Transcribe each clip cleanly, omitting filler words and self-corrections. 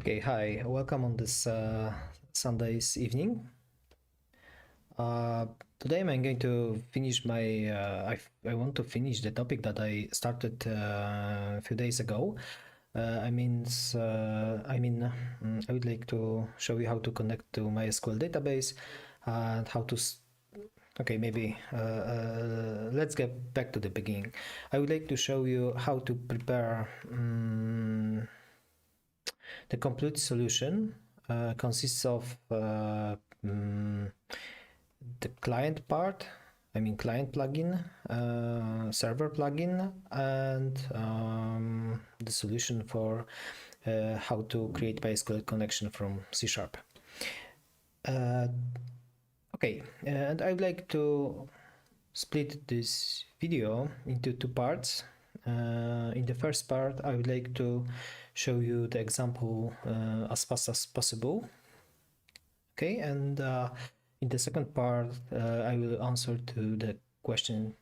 Okay, hi, welcome on this Sunday's evening. Today I'm going to finish my, I want to finish the topic that I started a few days ago. I would like to show you how to connect to MySQL database and how to, okay, maybe let's get back to the beginning. I would like to show you how to prepare the complete solution consists of the client part, client plugin, server plugin, and the solution for how to create MySQL connection from C#. Okay, and I would like to split this video into two parts. In the first part, I would like to show you the example as fast as possible. Okay, and in the second part, I will answer to the question.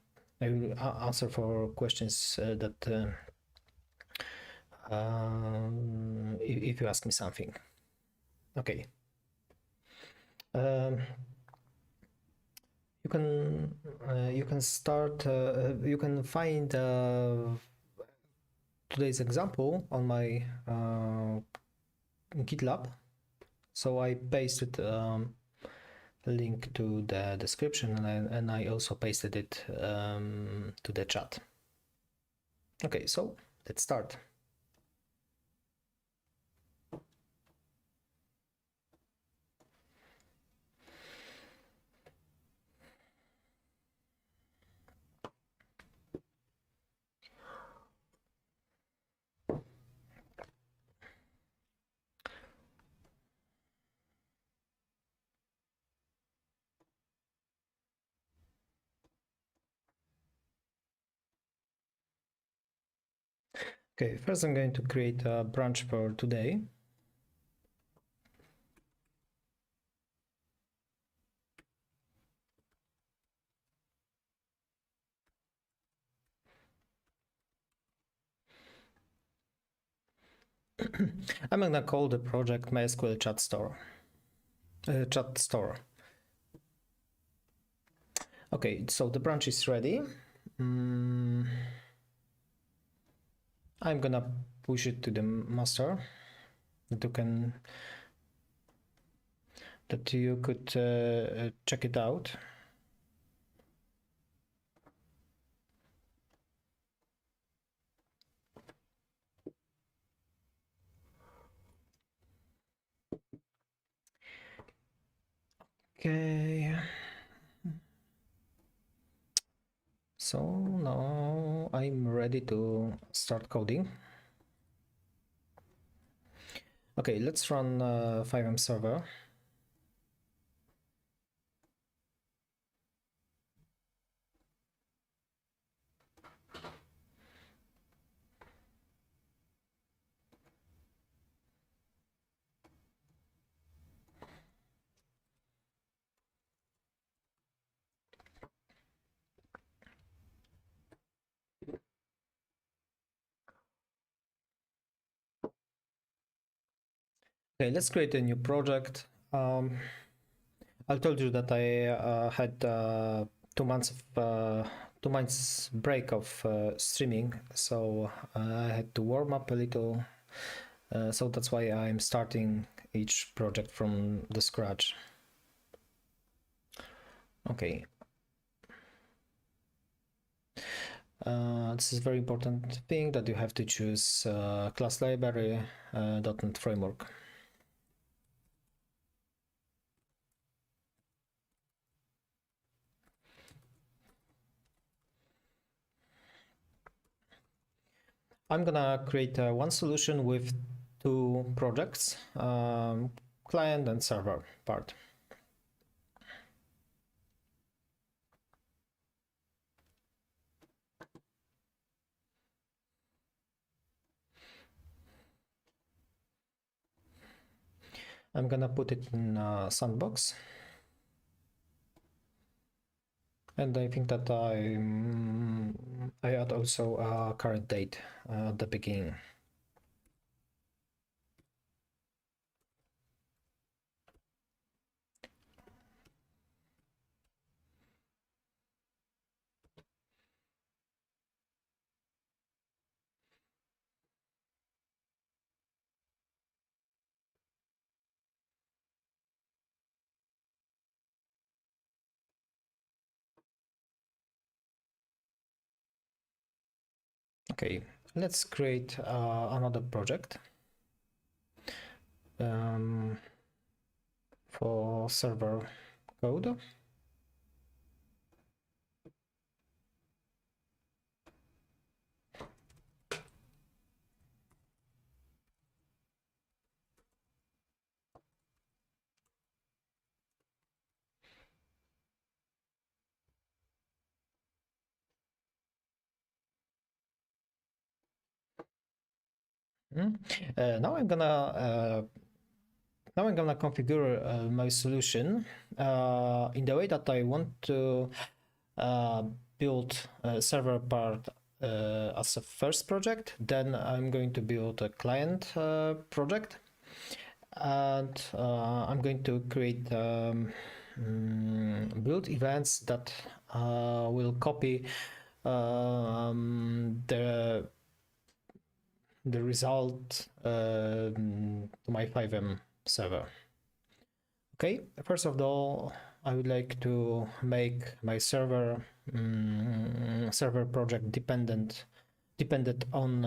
I will answer for questions that if you ask me something. Okay. You can start. You can find today's example on my GitLab. So I pasted a link to the description, and I also pasted it to the chat. Okay, so let's start. Okay, first I'm going to create a branch for today. I'm gonna call the project MySQL chat store. Okay, so the branch is ready. I'm gonna push it to the master that you could check it out. Okay. So now I'm ready to start coding. Okay, let's run FiveM server. Okay, let's create a new project. I told you that I had 2 months break of streaming, so I had to warm up a little. So that's why I'm starting each project from the scratch. Okay. This is a very important thing that you have to choose class library .NET Framework. I'm gonna create one solution with two projects, client and server part. I'm gonna put it in sandbox. And I think that I add also a current date at the beginning. Okay, let's create another project for server code. Now I'm gonna configure my solution in the way that I want to build a server part as a first project. Then I'm going to build a client project, and I'm going to create build events that will copy the result to my FiveM server. Okay, first of all, I would like to make my server server project dependent on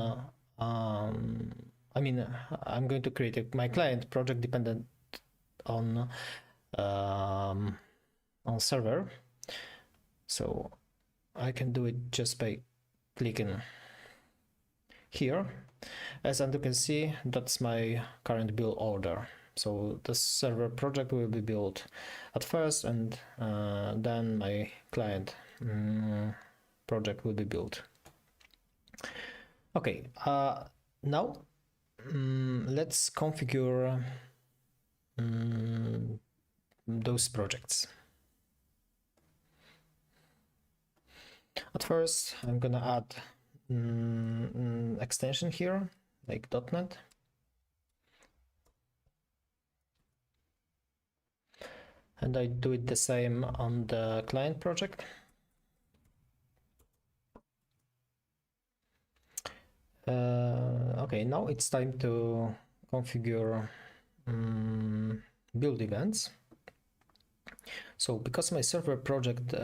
I'm going to create my client project dependent on server. So I can do it just by clicking here. As you can see, that's my current build order. So the server project will be built at first, and then my client project will be built. Okay, now let's configure those projects. At first, I'm gonna add extension here, like .NET. And I do it the same on the client project. Okay, now it's time to configure build events. So because my server project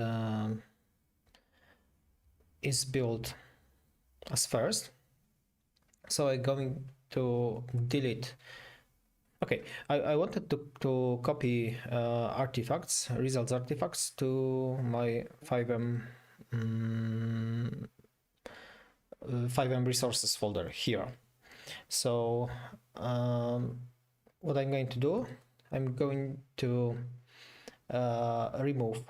is built as first, so I'm going to delete. Okay, I wanted to copy artifacts, results artifacts to my FiveM FiveM resources folder here. So what I'm going to do, I'm going to remove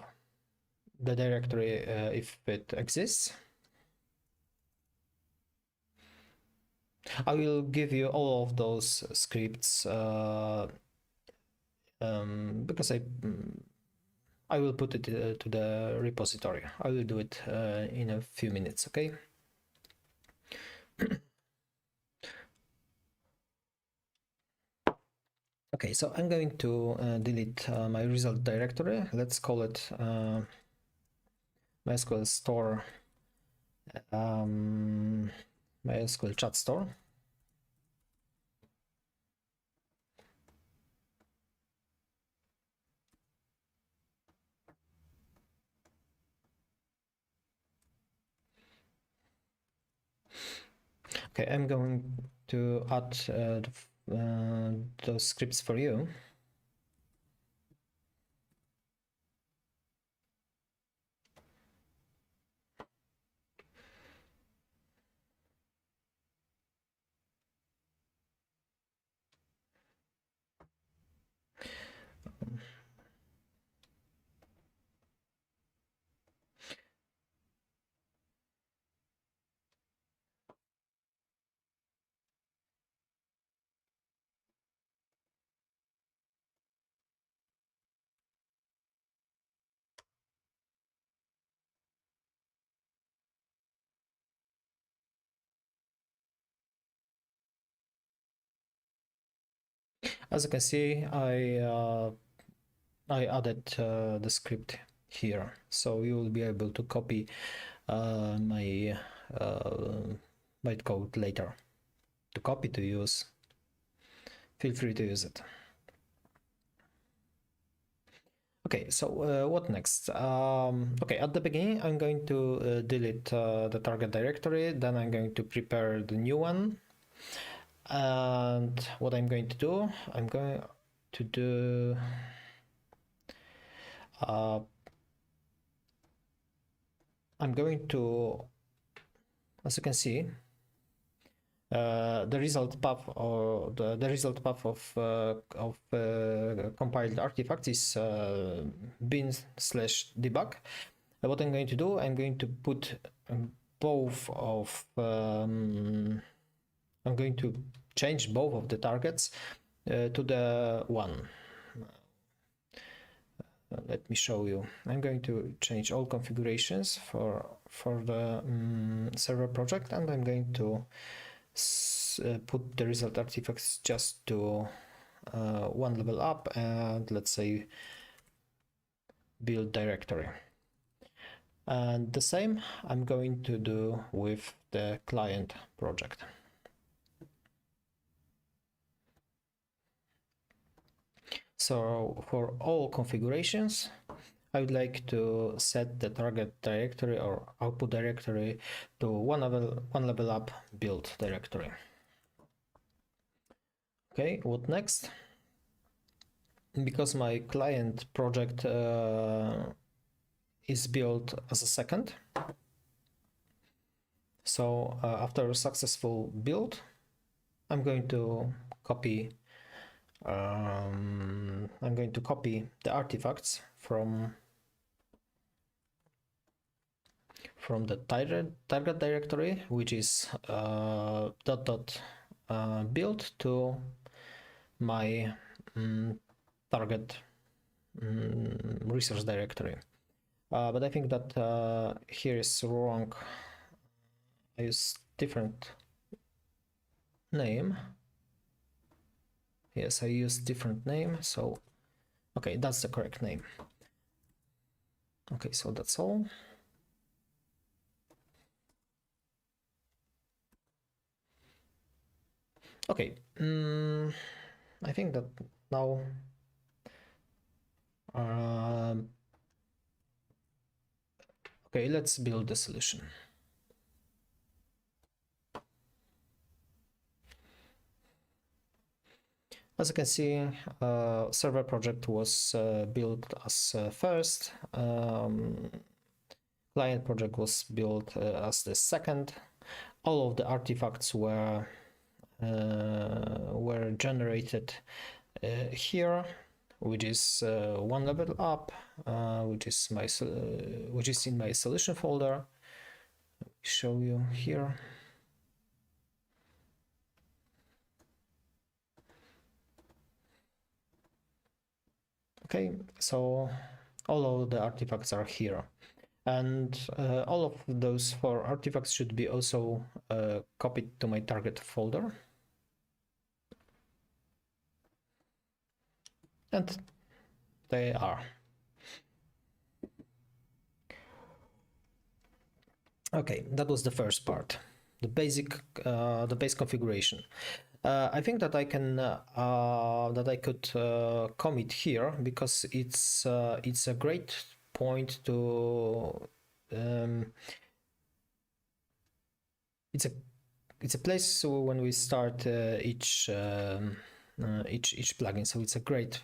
the directory if it exists. I will give you all of those scripts because I will put it to the repository. I will do it in a few minutes, okay? Okay, so I'm going to delete my result directory. Let's call it MySQL store, MySQL chat store. Okay, I'm going to add those scripts for you. As you can see, I added the script here, so you will be able to copy my bytecode later. To copy, to use, feel free to use it. Okay, so what next? Okay, at the beginning, I'm going to delete the target directory, then I'm going to prepare the new one. And what I'm going to do, I'm going to do I'm going to, as you can see, the result path or the result path of compiled artifacts is bin/debug. What I'm going to do, I'm going to put both of I'm going to change both of the targets to the one. Let me show you. I'm going to change all configurations for the server project, and I'm going to put the result artifacts just to one level up, and let's say build directory. And the same I'm going to do with the client project. So for all configurations, I would like to set the target directory or output directory to one level up build directory. Okay, what next? Because my client project is built as a second, so after a successful build, I'm going to copy the artifacts from the target directory, which is build to my target resource directory. But I think that here is wrong. I use different name. Yes, I use different name. So, okay, that's the correct name. Okay, so that's all. Okay, I think that now okay, let's build the solution. As you can see, server project was built as first, client project was built as the second. All of the artifacts were generated here, which is one level up, which is in my solution folder. Show you here. Okay, so all of the artifacts are here, and all of those 4 artifacts should be also copied to my target folder. And they are. Okay, that was the first part, the base configuration. I think that I could commit here, because it's a great point to it's a place when we start each plugin, so it's a great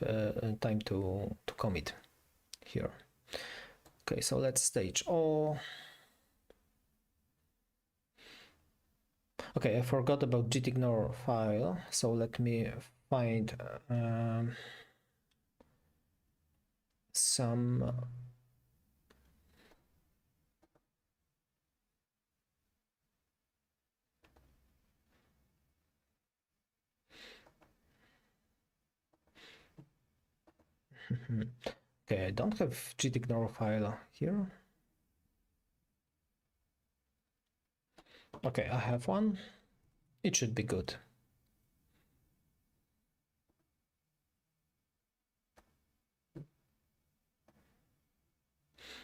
time to commit here. Okay, so let's stage all. Okay, I forgot about gitignore file, so let me find some okay, I don't have gitignore file here. Okay, I have one. It should be good.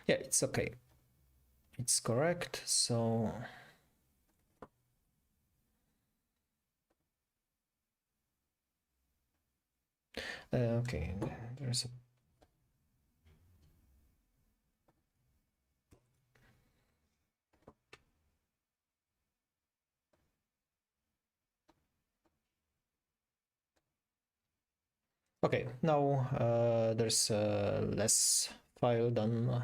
Yeah, it's okay. It's correct. So okay, there's a Okay, now there's less file than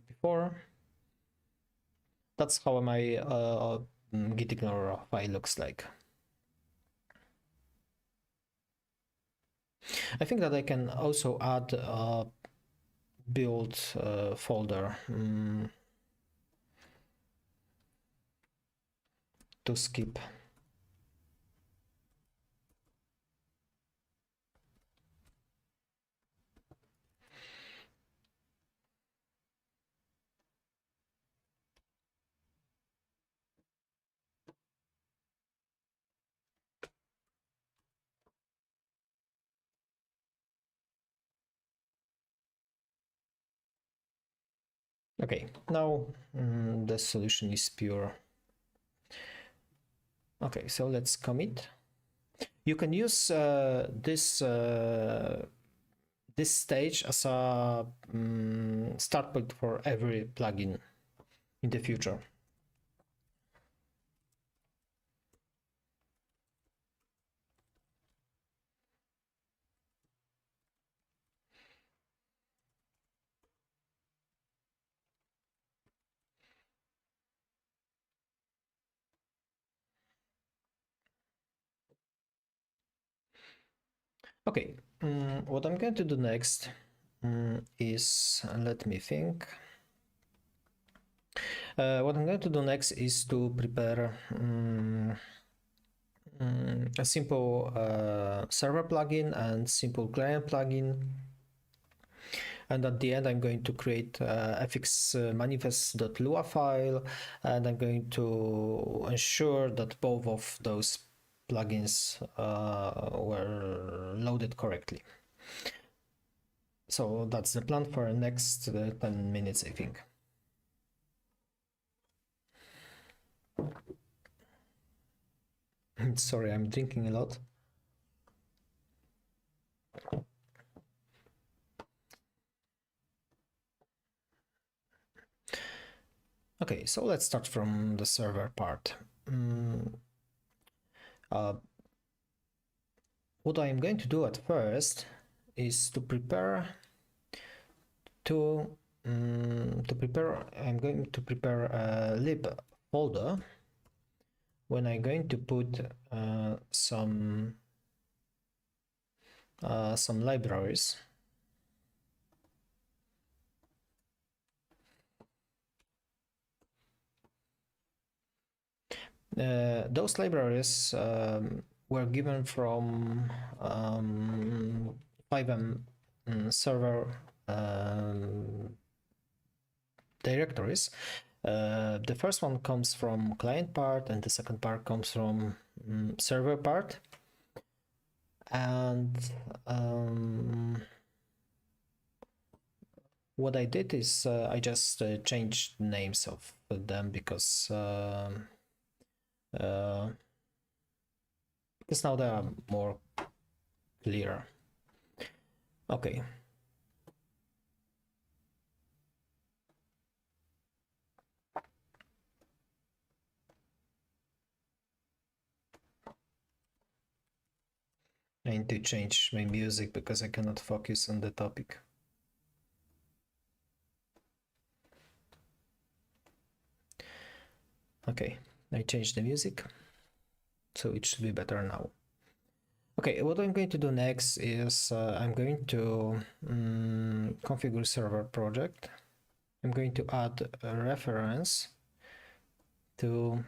before. That's how my gitignore file looks like. I think that I can also add a build folder to skip. Okay, now the solution is pure. Okay, so let's commit. You can use this stage as a start point for every plugin in the future. Okay, what I'm going to do next is, let me think. What I'm going to do next is to prepare a simple server plugin and simple client plugin. And at the end, I'm going to create fx manifest.lua file, and I'm going to ensure that both of those plugins were loaded correctly. So that's the plan for the next 10 minutes, I think. Sorry, I'm drinking a lot. Okay, so let's start from the server part. What I'm going to do at first is to prepare I'm going to prepare a lib folder when I'm going to put some libraries. Those libraries were given from FiveM server directories. The first one comes from client part, and the second part comes from server part. And what I did is I just changed names of them because now they are more clear. Okay. I need to change my music because I cannot focus on the topic. Okay, I changed the music, so it should be better now. Okay, what I'm going to do next is I'm going to configure server project. I'm going to add a reference to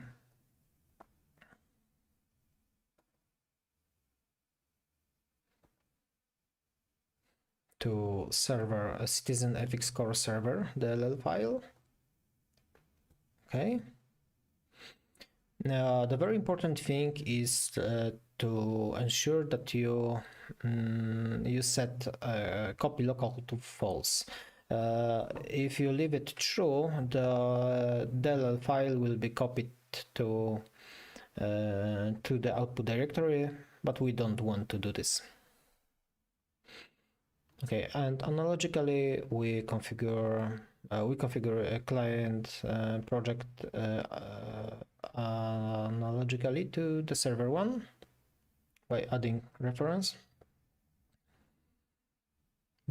server a citizen fx core server DLL file. Okay. Now the very important thing is to ensure that you set copy local to false. If you leave it true, the DLL file will be copied to the output directory, but we don't want to do this. Okay, and analogically we configure a client project analogically to the server one by adding reference.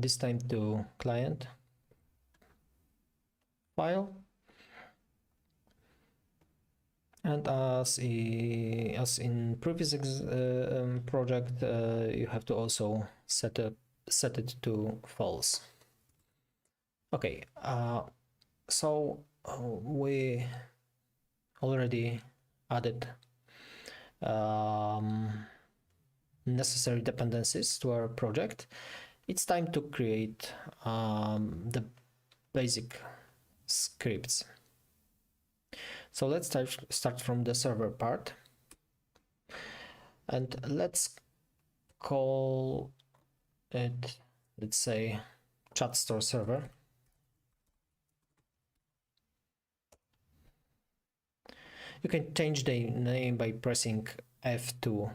this time to client file. And as in previous project, you have to also set it to false. Okay, so we already added necessary dependencies to our project. It's time to create the basic scripts. So let's start from the server part, and let's call it, let's say, chat store server. You can change the name by pressing F2.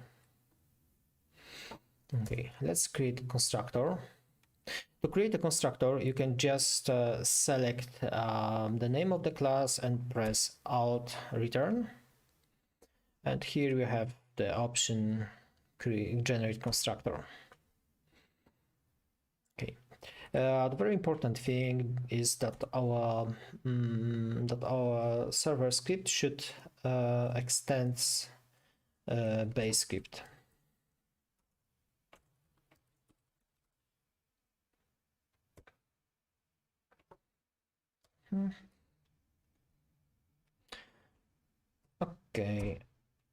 Okay, let's create a constructor. To create a constructor, you can just select the name of the class and press Alt Return. And here we have the option generate constructor. Okay. The very important thing is that our server script should extend base script. Okay,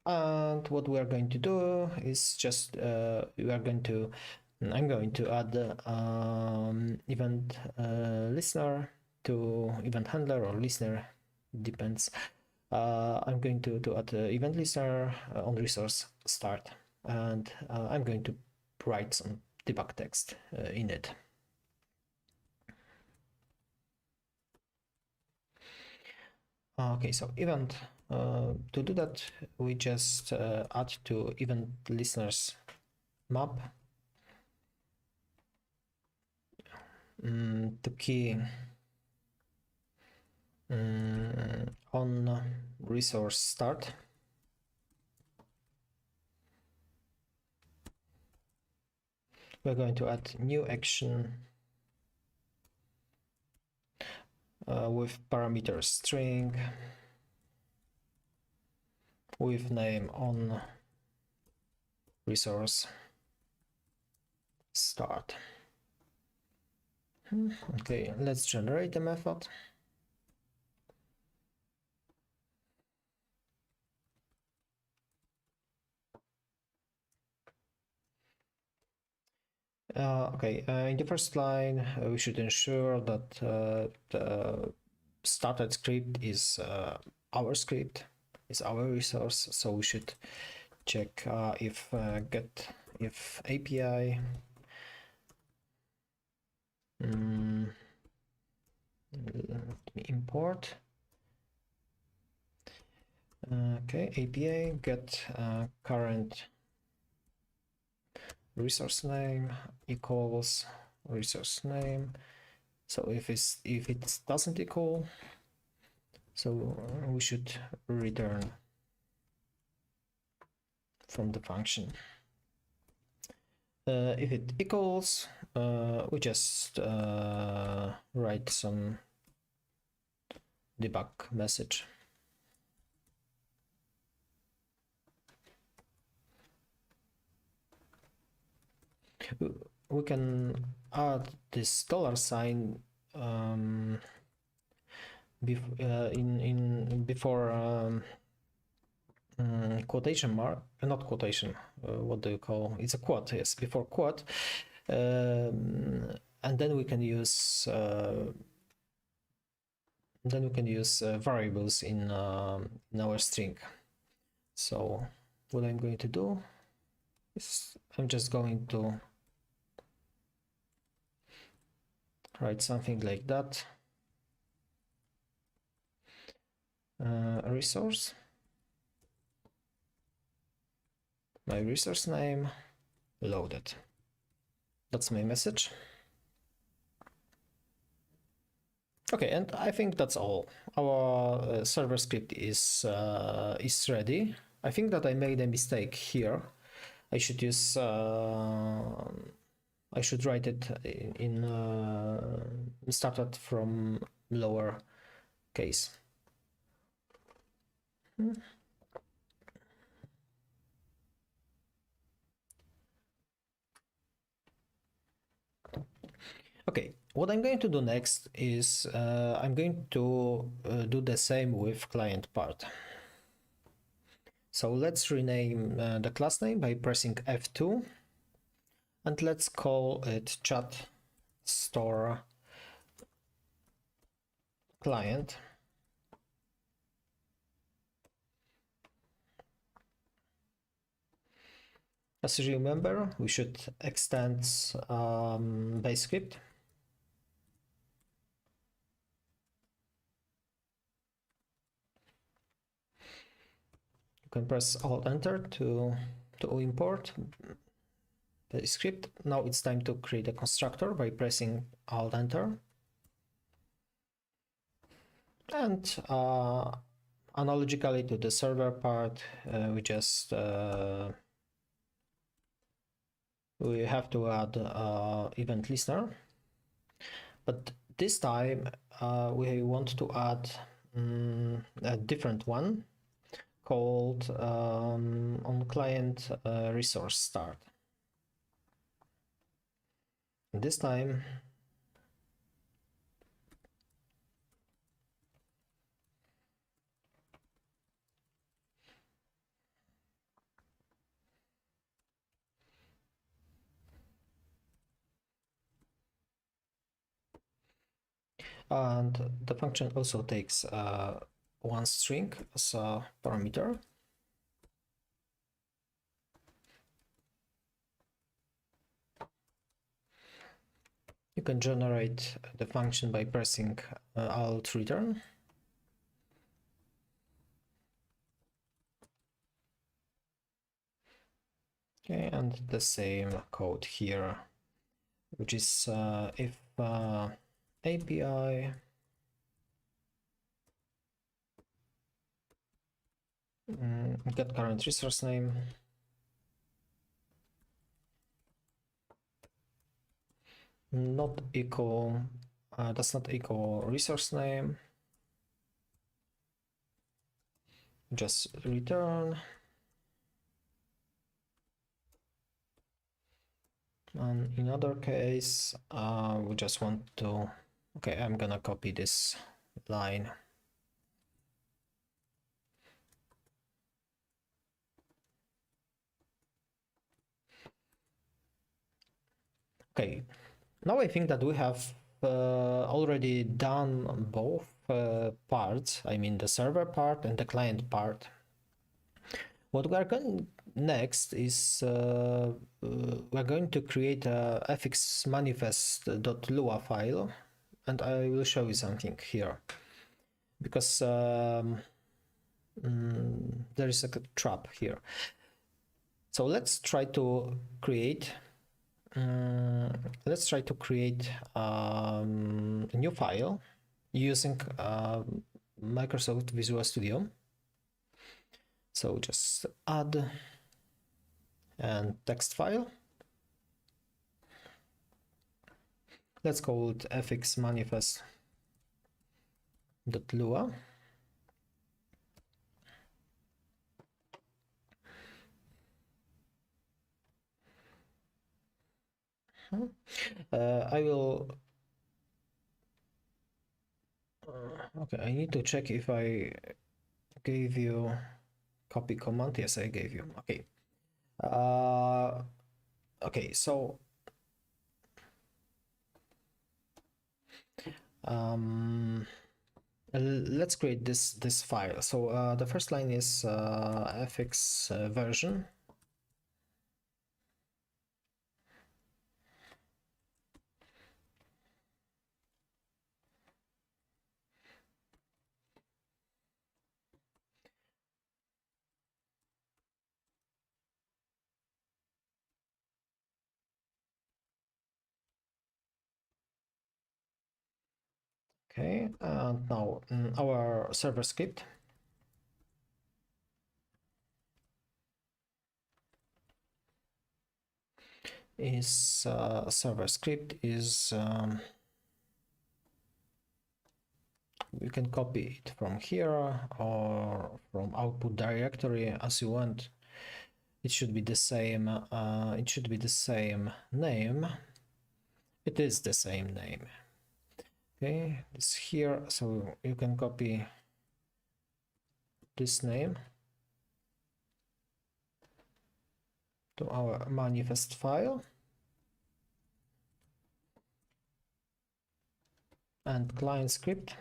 and what we are going to do is just I'm going to add event listener to event handler or listener, depends. I'm going to add event listener on resource start, and I'm going to write some debug text in it. Okay, so event, to do that, we just add to event listeners map to key on resource start. We're going to add new action with parameter string with name on resource start. Okay, let's generate the method. Okay, in the first line, we should ensure that the started script is our script, is our resource. So we should check if API. Let me import. Okay, API get current resource name equals resource name. So if it doesn't equal, so we should return from the function. If it equals, we just write some debug message. We can add this $sign before quotation mark, not quotation. What do you call? It's a quote. Yes, before quote, and then we can use variables in our string. So what I'm going to do is I'm just going to write something like that. Resource, my resource name, loaded. That's my message. Okay, and I think that's all. Our server script is ready. I think that I made a mistake here. I should use I should write it in started from lower case. Okay, what I'm going to do next is I'm going to do the same with client part. So let's rename the class name by pressing F2, and let's call it chat store client. As you remember, we should extend base script. You can press Alt Enter to import the script. Now it's time to create a constructor by pressing Alt Enter. And analogically to the server part, we just we have to add event listener, but this time we want to add a different one called on client resource start. This time and the function also takes one string as a parameter. You can generate the function by pressing Alt return. Okay, and the same code here, which is if API get current resource name not equal does not equal resource name, just return. And in other case we just want to, okay, I'm gonna copy this line. Okay, now I think that we have already done both parts, I mean the server part and the client part. What we are going next is we're going to create a fxmanifest.lua file, and I will show you something here, because there is a trap here. So let's try to create a new file using Microsoft Visual Studio. So just add and text file. Let's call it fxmanifest.lua. I will okay, I need to check if I gave you copy command. Yes, I gave you. Okay. Okay, so let's create this file. So the first line is fx version. Okay, and now our server script. is server script is you can copy it from here or from output directory as you want. It should be the same. It should be the same name. It is the same name. Okay, it's here, so you can copy this name to our manifest file and client script.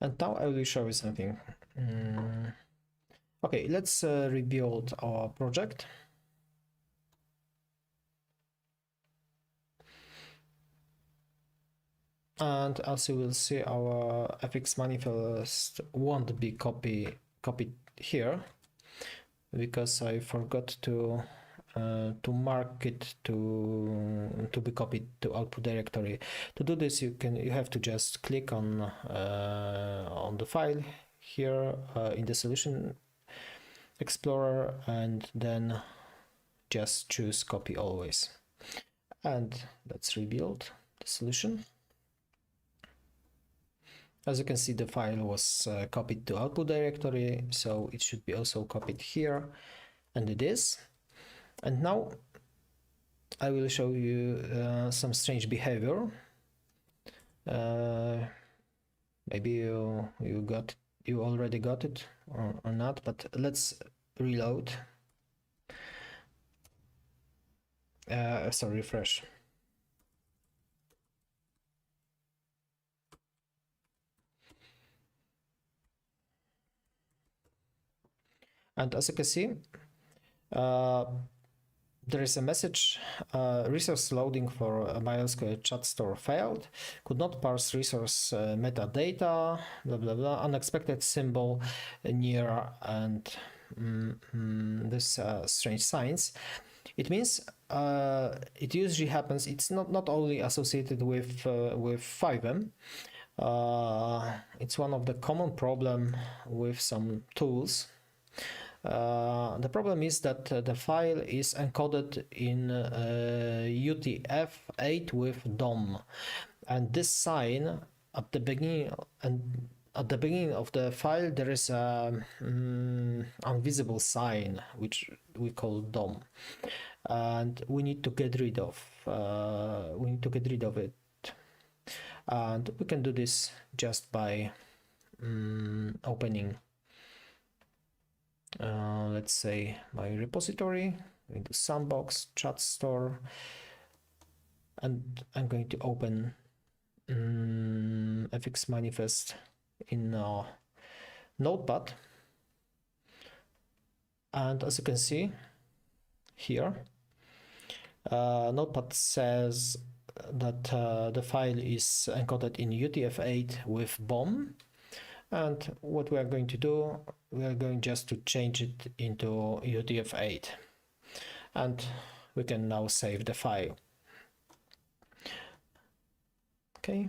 And now I will show you something. Okay, let's rebuild our project. And as you will see, our fx manifest won't be copied here because I forgot to mark it to be copied to output directory. To do this, you have to just click on the file here in the solution explorer and then just choose copy always. And let's rebuild the solution. As you can see, the file was copied to output directory, so it should be also copied here, and it is. And now I will show you some strange behavior. Maybe you already got it or not, but let's reload. Sorry, refresh. And as you can see, there is a message, resource loading for MySQL chat store failed, could not parse resource metadata, blah blah blah, unexpected symbol near, and this strange signs. It means it usually happens. It's not only associated with FiveM. It's one of the common problem with some tools. The problem is that the file is encoded in UTF-8 with DOM, and this sign at the beginning of the file there is a invisible sign which we call DOM, and we need to get rid of it, and we can do this just by opening let's say my repository into sandbox chat store, and I'm going to open fx manifest in Notepad, and as you can see here, Notepad says that the file is encoded in UTF-8 with BOM. And what we are going to do, we are going just to change it into UTF-8, and we can now save the file. Okay.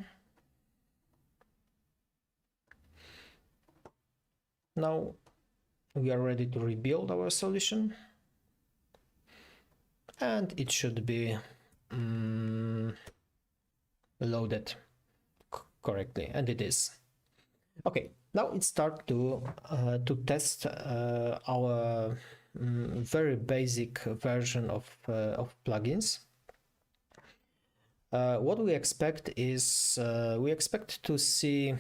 Now we are ready to rebuild our solution, and it should be loaded correctly, and it is. Okay, now it's start to test our very basic version of plugins. What we expect is we expect to see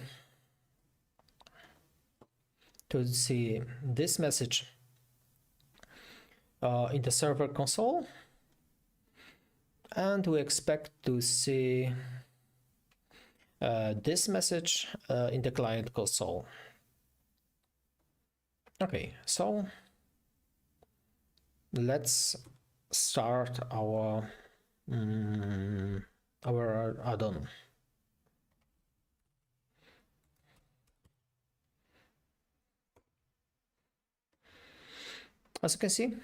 this message in the server console, and we expect to see this message in the client console. Okay, so let's start our add-on. As you can see,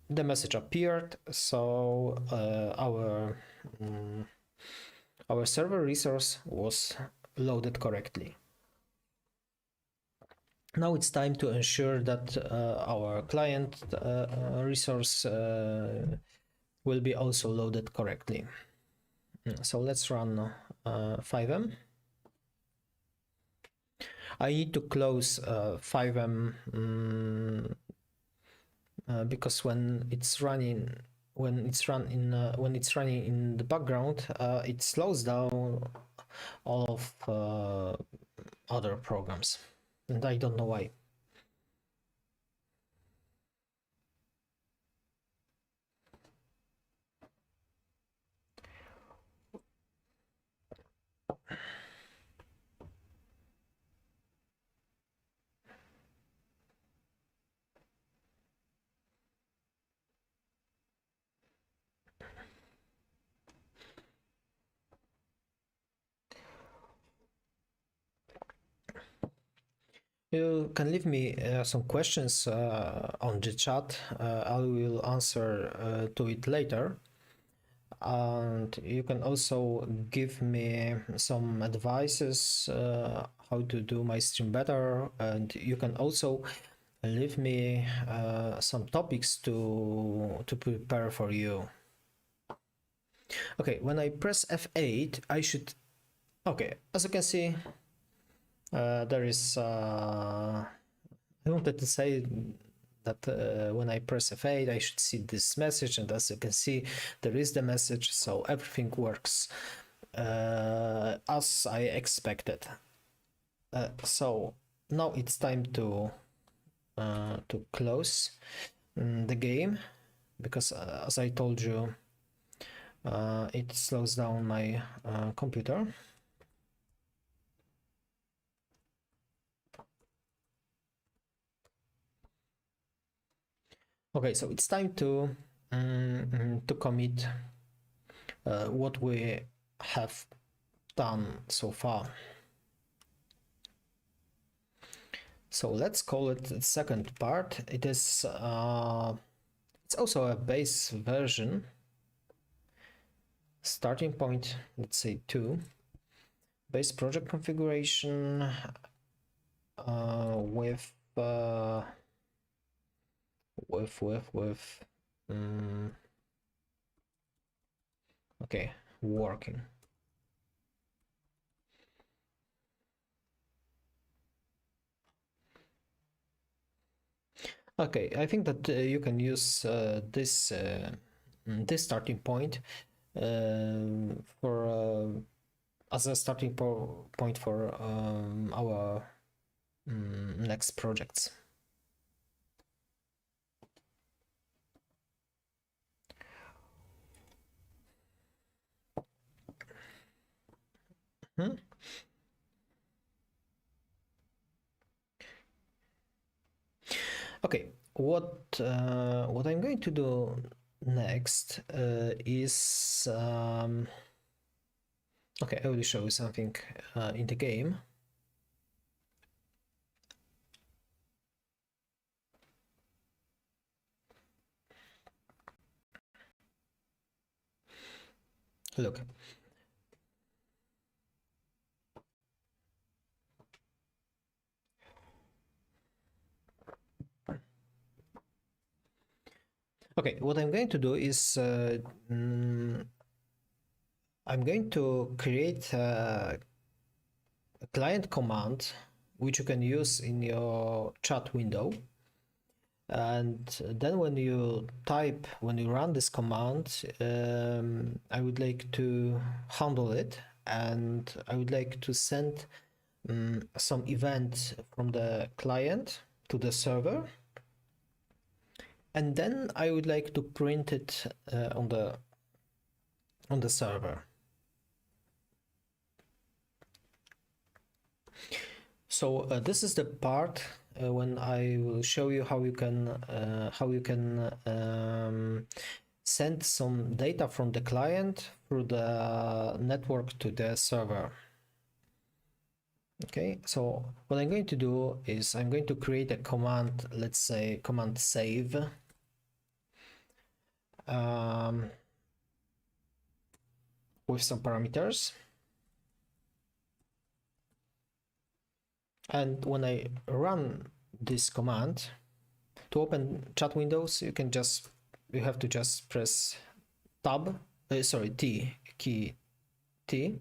the message appeared, so our server resource was loaded correctly. Now it's time to ensure that our client resource will be also loaded correctly. So let's run FiveM. I need to close FiveM because when it's running in the background, it slows down all of other programs, and I don't know why. You can leave me some questions on the chat. I will answer to it later. And you can also give me some advices how to do my stream better, and you can also leave me some topics to prepare for you. Okay, when I press F8, I should... Okay, as you can see, there is... I wanted to say that when I press F8, I should see this message, and as you can see, there is the message, so everything works as I expected. So now it's time to close the game, because as I told you, it slows down my computer. Okay, so it's time to commit what we have done so far. So let's call it the second part. It is it's also a base version. Starting point, let's say 2. Base project configuration with okay, working. Okay, I think that you can use this starting point for as a starting point for our next projects. Okay, what I'm going to do next is okay, I will show you something in the game. Look. Okay, what I'm going to do is I'm going to create a client command which you can use in your chat window. And then when you run this command, I would like to handle it, and I would like to send some event from the client to the server, and then I would like to print it on the server. So this is the part when I will show you how you can send some data from the client through the network to the server. Okay, so what I'm going to do is I'm going to create a command, let's say command save. with some parameters. And when I run this command, to open chat windows, you have to just press tab, T, key T.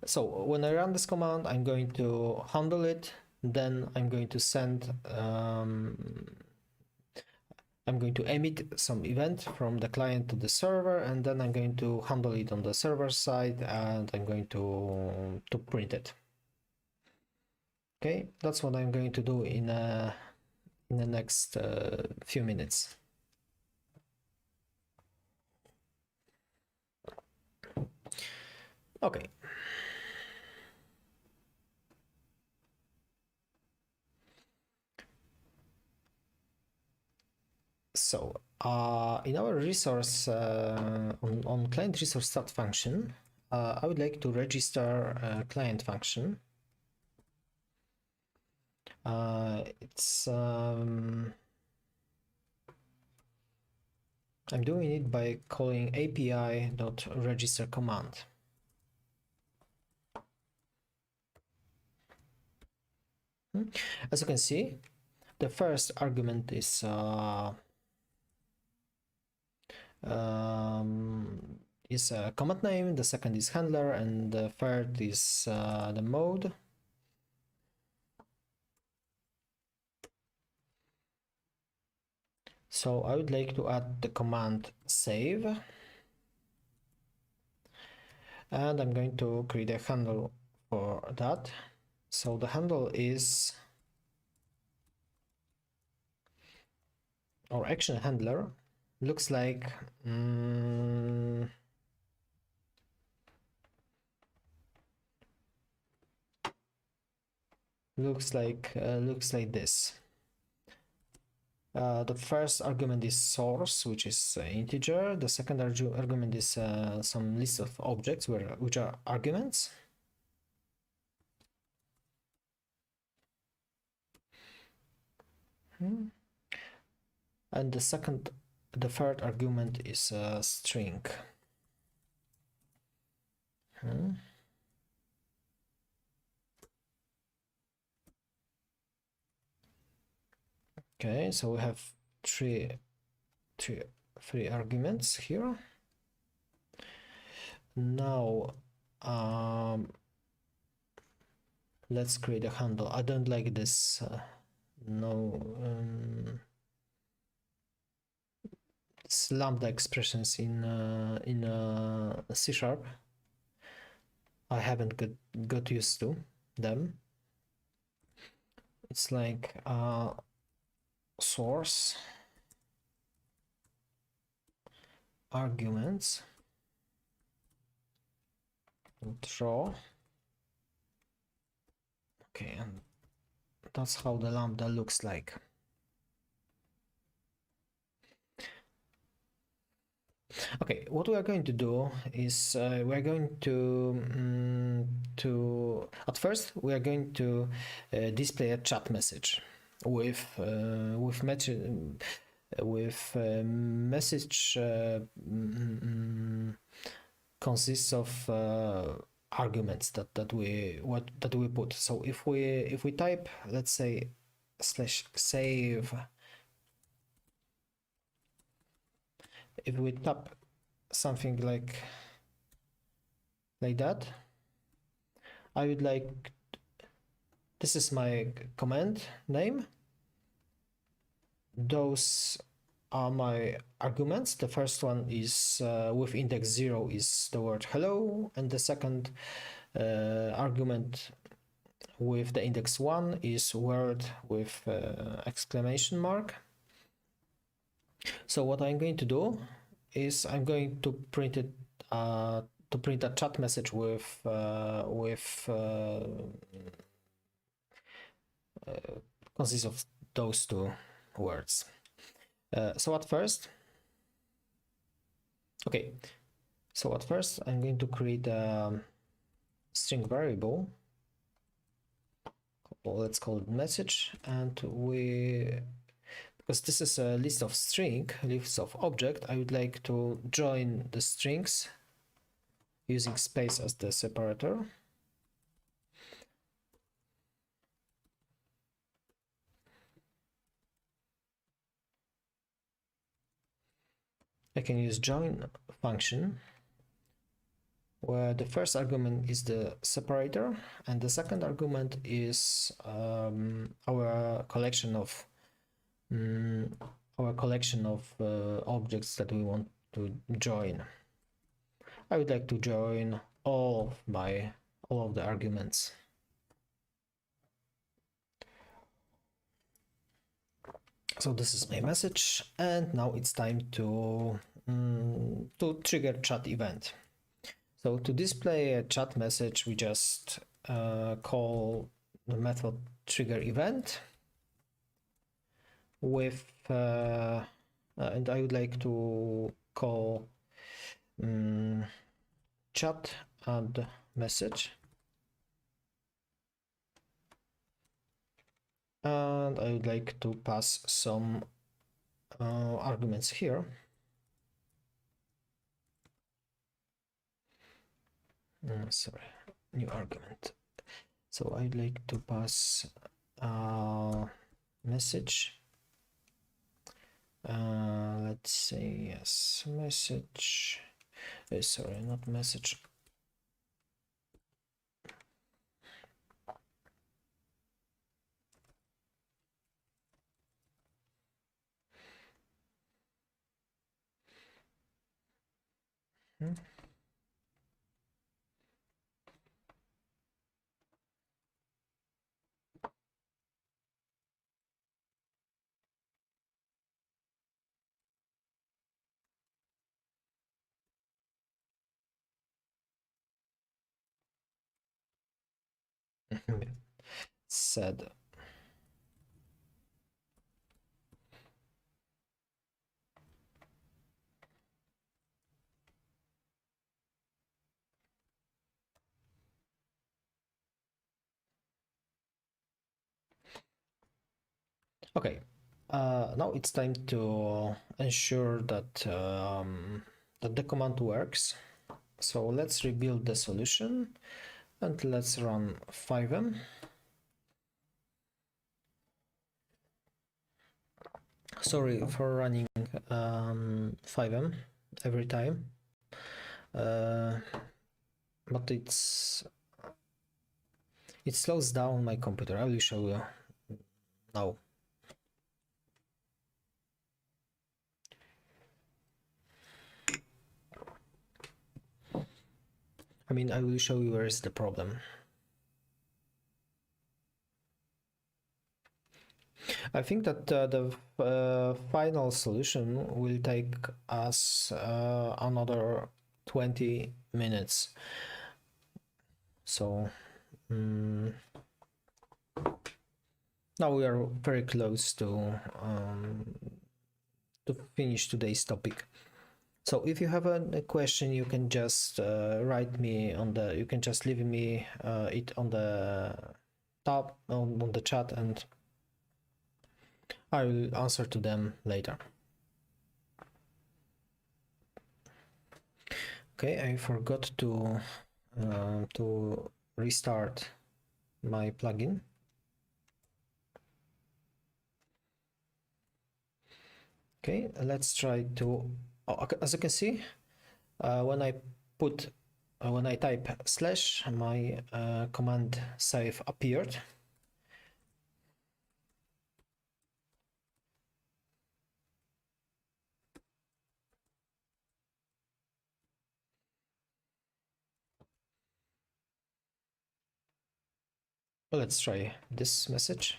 So when I run this command, I'm going to handle it. Then I'm going to send, I'm going to emit some event from the client to the server, and then I'm going to handle it on the server side, and I'm going to print it. Okay, that's what I'm going to do in the next few minutes. Okay. So in our resource, on client resource start function, I would like to register a client function. It's I'm doing it by calling api.register command. As you can see, the first argument is a command name, the second is handler, and the third is the mode. So I would like to add the command save, and I'm going to create a handle for that. So the handle is, or action handler, looks like looks like this. The first argument is source, which is integer. The second argument is some list of objects which are arguments. And the third argument is a string. Okay, so we have three arguments here. Now let's create a handle. I don't like this lambda expressions in C#. I haven't got used to them. It's like source arguments draw. Okay, and that's how the lambda looks like. Okay, what we are going to do is we're going to at first we are going to display a chat message with message consists of arguments that we put. So if we type, let's say /save, if we tap something like that, I would like, this is my command name, those are my arguments. The first one is with index 0 is the word hello, and the second argument with the index 1 is word with exclamation mark. So what I'm going to do is I'm going to print it to print a chat message with consists of those two words. So at first I'm going to create a string variable let's call it message, and because this is a list of object, I would like to join the strings using space as the separator. I can use join function where the first argument is the separator and the second argument is our collection of objects that we want to join. I would like to join all of the arguments. So this is my message, and now it's time to trigger chat event. So to display a chat message, we just call the method trigger event with, and I would like to call chat add message. And I would like to pass some arguments here. Sorry, new argument. So I'd like to pass message. Let's say yes, message. Sorry, not message. Said. Okay, now it's time to ensure that that the command works. So let's rebuild the solution and let's run FiveM. Sorry for running FiveM every time, but it slows down my computer. I will show you now. I mean, I will show you where is the problem. I think that the final solution will take us another 20 minutes. So now we are very close to finish today's topic. So if you have a question, you can just write me on the. You can just leave me it on the top on the chat, and I will answer to them later. Okay, I forgot to restart my plugin. Okay, let's try to. As you can see, when I type slash, my command save appeared. Let's try this message.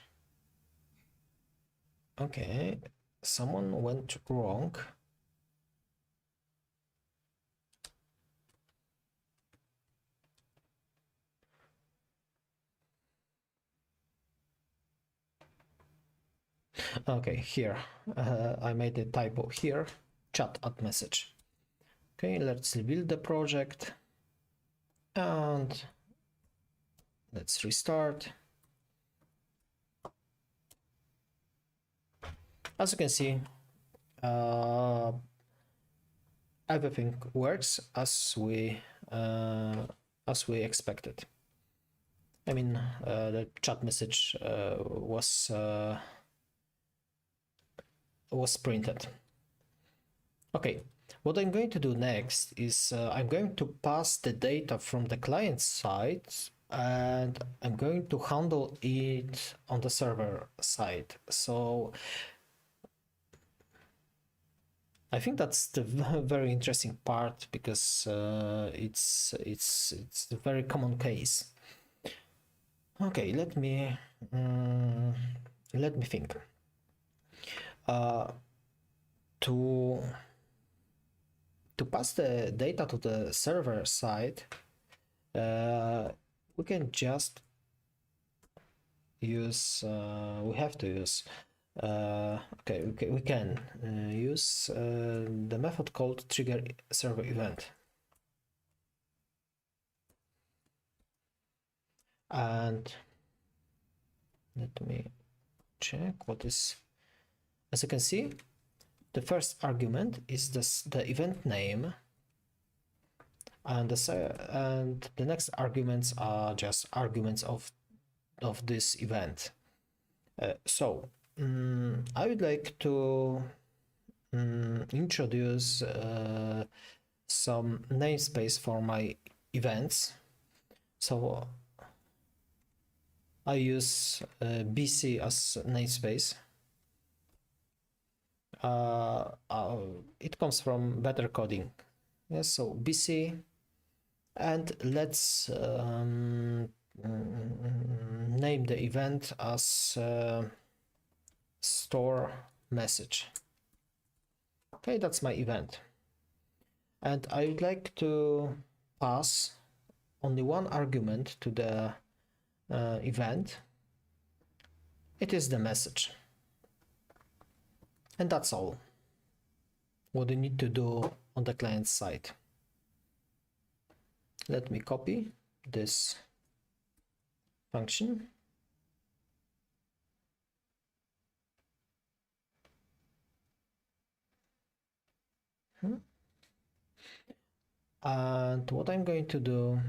Okay, someone went wrong. Okay, here I made a typo here, chat add message. Okay, let's rebuild the project and let's restart. As you can see, uh, everything works as we expected. I mean, the chat message was printed. Okay, what I'm going to do next is I'm going to pass the data from the client side and I'm going to handle it on the server side. So I think that's the very interesting part because it's a very common case. Okay, let me think. To pass the data to the server side, we can just use. We have to use. Okay, we can use the method called trigger server event. And let me check what is. As you can see, the first argument is the event name, and the next arguments are just arguments of this event. So I would like to introduce some namespace for my events. So I use BC as namespace. It comes from better coding. Yes, so BC, and let's name the event as store message. Okay, that's my event. And I would like to pass only one argument to the event. It is the message. And that's all what you need to do on the client side. Let me copy this function. And what I'm going to do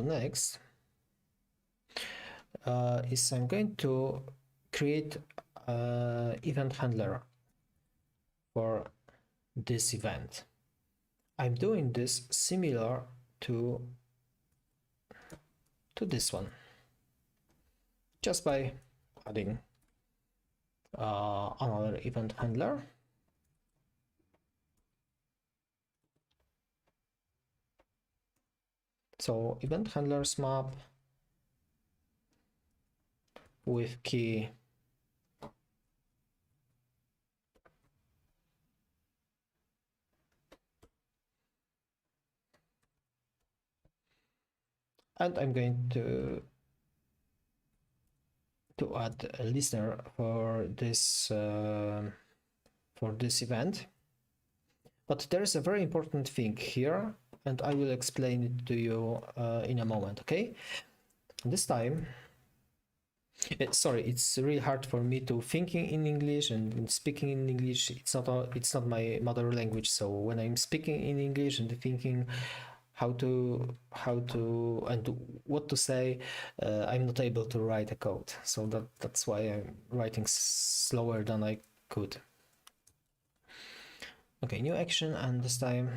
next is I'm going to create an event handler for this event. I'm doing this similar to this one, just by adding another event handler. So event handlers map with key and I'm going to add a listener for this event. But there is a very important thing here, and I will explain it to you in a moment. Okay, this time. Sorry, it's really hard for me to thinking in English and speaking in English. It's not my mother language. So when I'm speaking in English and thinking how to and what to say, I'm not able to write a code. So that's why I'm writing slower than I could. Okay, new action, and this time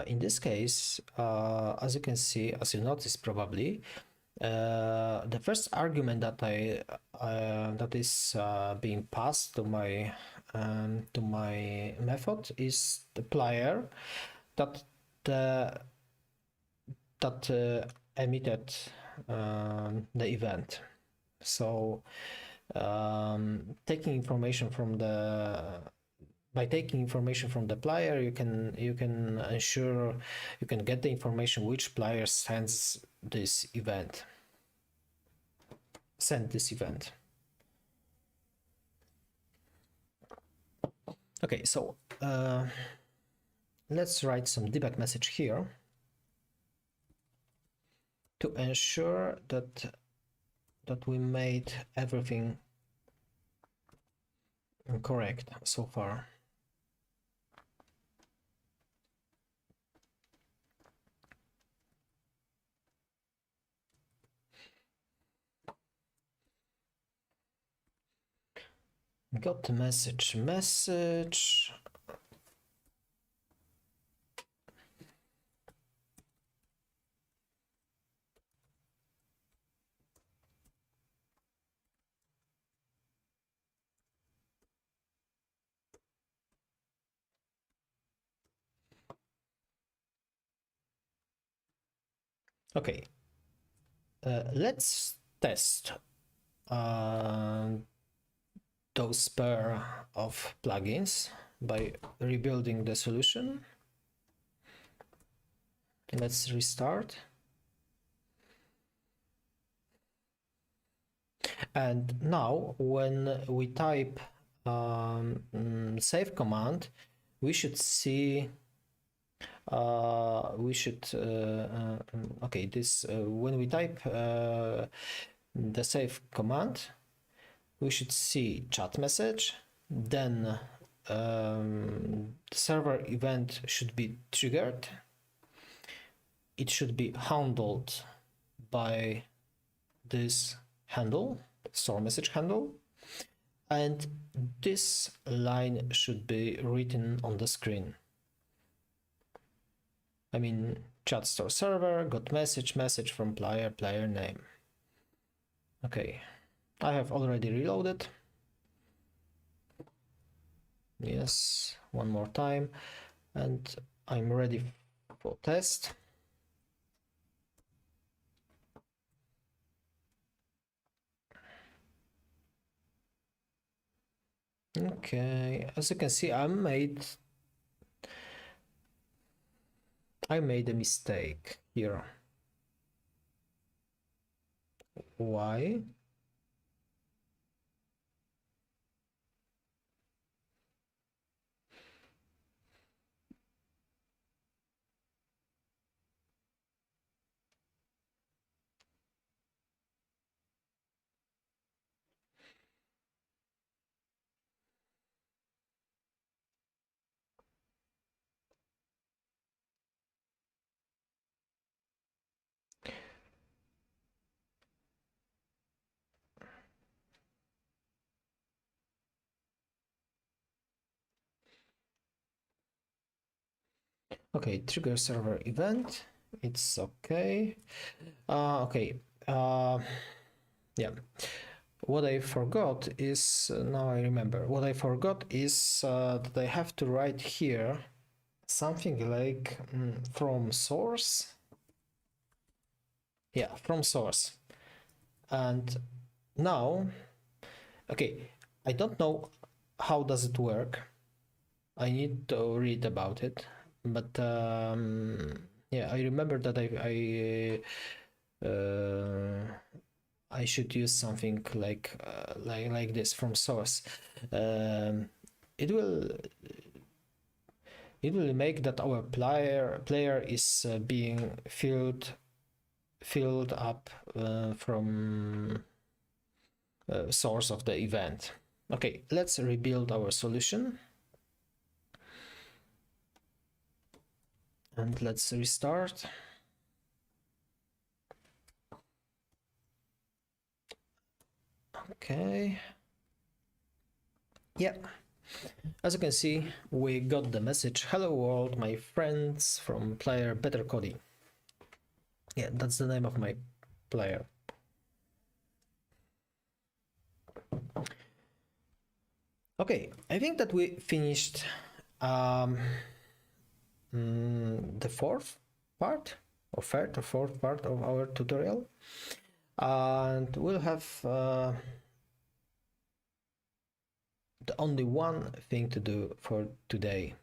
in this case, as you can see, as you noticed probably, the first argument that that is being passed to my method is the player that that emitted the event. So taking information from by taking information from the player, you can ensure you can get the information which player sends this event. Okay, so let's write some debug message here to ensure that we made everything correct so far. Got the message. Okay, let's test those pair of plugins by rebuilding the solution. Let's restart. And now when we type save command, we should see okay, this when we type the save command, we should see chat message, then the server event should be triggered. It should be handled by this handle, store message handle, and this line should be written on the screen. I mean, chat store server, got message from player name. Okay, I have already reloaded. Yes, one more time, and I'm ready for test. Okay, as you can see, I made a mistake here. Why? Okay, trigger server event. It's okay. Okay. Yeah. What I forgot is now I remember. What I forgot is that I have to write here something like from source. Yeah, from source. And now, okay, I don't know how does it work. I need to read about it, but yeah, I remember that I should use something like this from source. It will make that our player is being filled up from source of the event. Okay, let's rebuild our solution. And let's restart. Okay. Yeah. As you can see, we got the message, "Hello world, my friends from player Better Coding." Yeah, that's the name of my player. Okay, I think that we finished the fourth part. or third or fourth part of our tutorial, and we'll have the only one thing to do for today.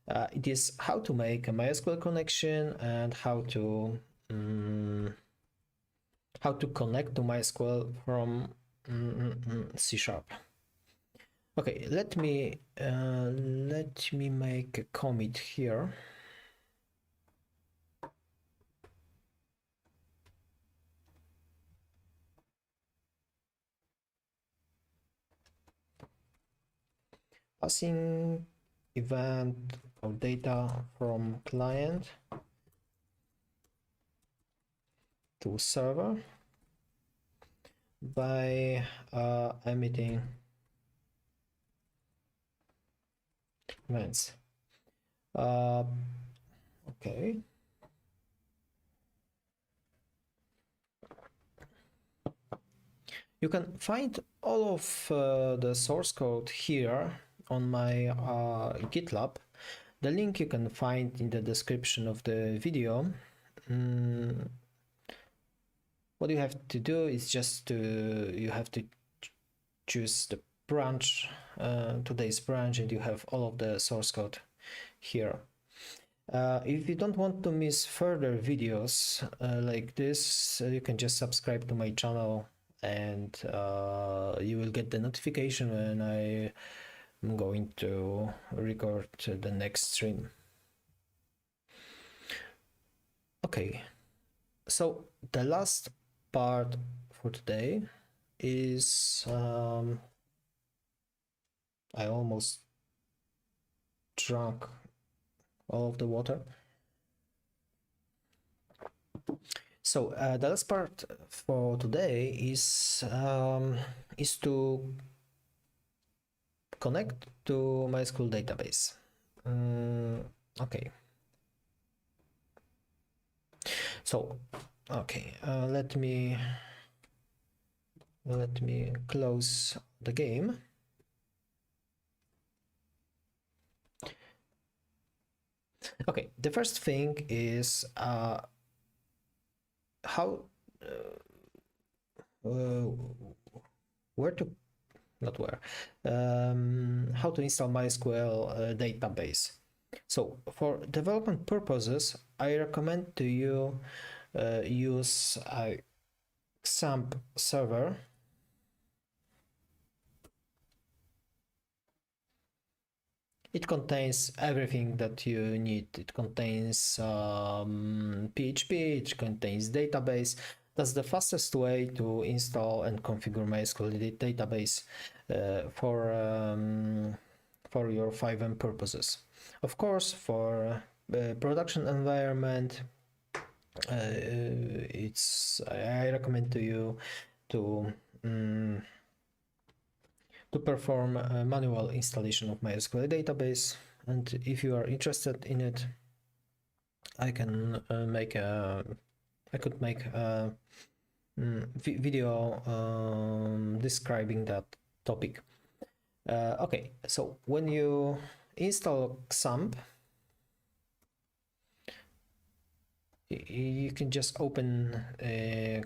It is how to make a MySQL connection and how to connect to MySQL from C#. Okay, let me make a commit here. Passing event or data from client to server by emitting events. Okay. You can find all of the source code here on my GitLab. The link you can find in the description of the video. What you have to do is just you have to choose the branch, today's branch, and you have all of the source code here. If you don't want to miss further videos like this, you can just subscribe to my channel, and you will get the notification when I am going to record the next stream. Okay, so the last part for today is I almost drank all of the water. So the last part for today is to connect to MySQL database. Okay. So okay, let me close the game. Okay, the first thing is how how to install MySQL database. So for development purposes, I recommend to you use a XAMPP server. It contains everything that you need. It contains PHP, it contains database. That's the fastest way to install and configure MySQL database for your FiveM purposes. Of course, for production environment, I recommend to you to perform a manual installation of MySQL database, and if you are interested in it, I can make a video describing that topic. Okay, so when you install XAMPP, you can just open a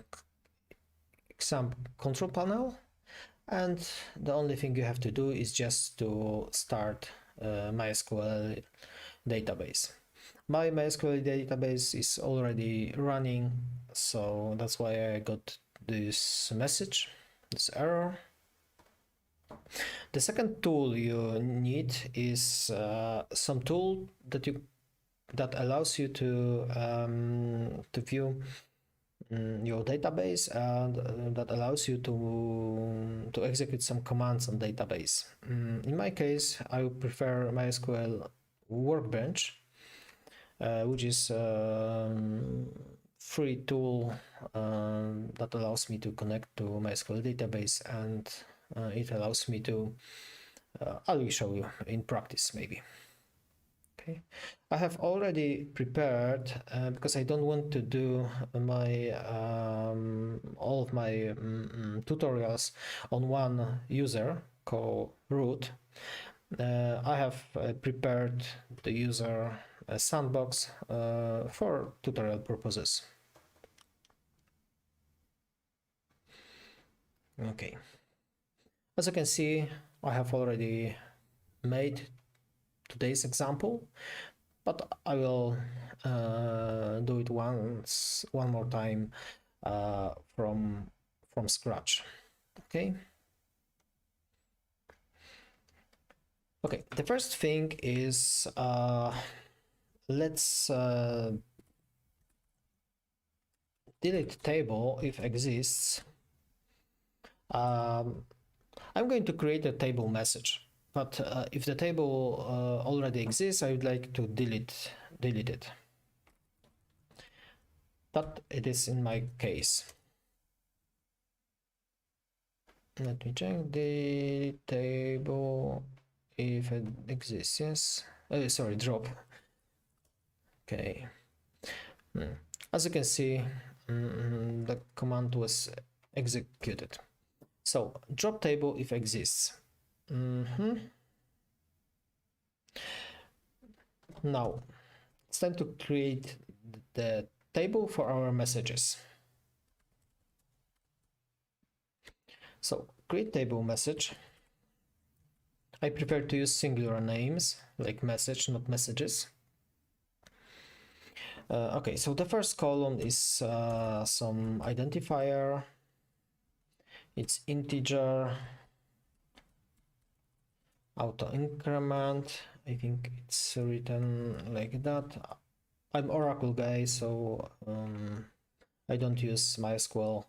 XAMPP control panel, and the only thing you have to do is just to start MySQL database. My MySQL database is already running, so that's why I got this message, this error. The second tool you need is some tool that allows you to view your database, and that allows you to execute some commands on database. In my case, I would prefer MySQL Workbench, which is a free tool that allows me to connect to MySQL database, and it allows me to I will show you in practice maybe. Okay, I have already prepared because I don't want to do my all of my tutorials on one user called root. I have prepared the user a sandbox for tutorial purposes. Okay, as you can see, I have already made today's example, but I will do it one more time from scratch. Okay. Okay, the first thing is let's delete table if exists. I'm going to create a table message, but if the table already exists, I would like to delete it. But it is in my case. Let me check the table if it exists. Yes. Sorry, drop. Okay. As you can see, the command was executed. So drop table if exists. Now it's time to create the table for our messages. So create table message. I prefer to use singular names like message, not messages. Okay, so the first column is some identifier. It's integer, auto increment. I think it's written like that. I'm Oracle guy, so I don't use MySQL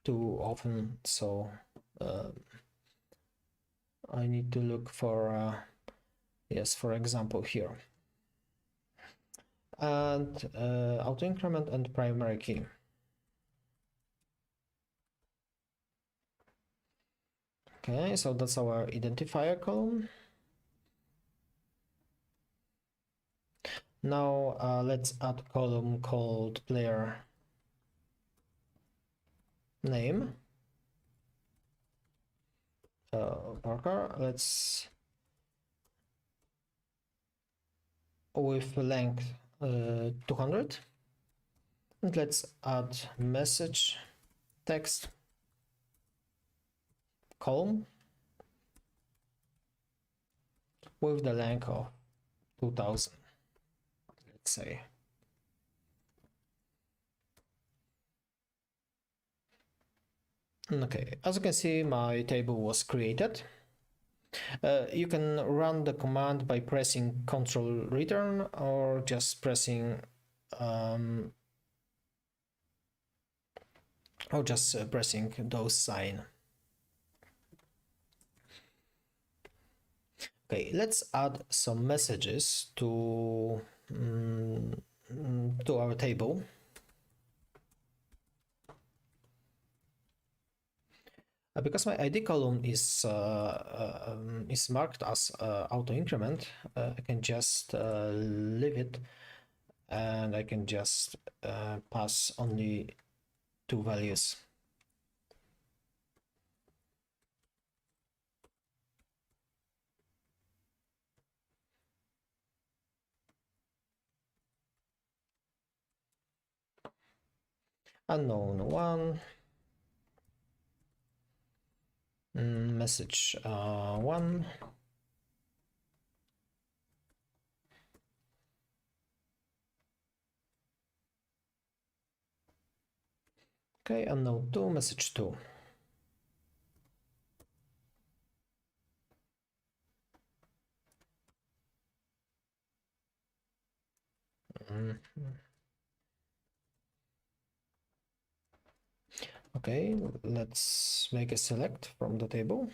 too often, so I need to look for yes, for example here, and auto increment and primary key. Okay, so that's our identifier column. Now let's add a column called player name. Parker, let's with length 200, and let's add message text column with the length of 2000, let's say. Okay, as you can see, my table was created. You can run the command by pressing Ctrl return or just pressing pressing those sign. Okay, let's add some messages to our table. Because my ID column is marked as auto increment, I can just leave it, and I can just pass only 2 values. Unknown 1, message 1, okay, unknown 2, message 2. Okay, let's make a select from the table.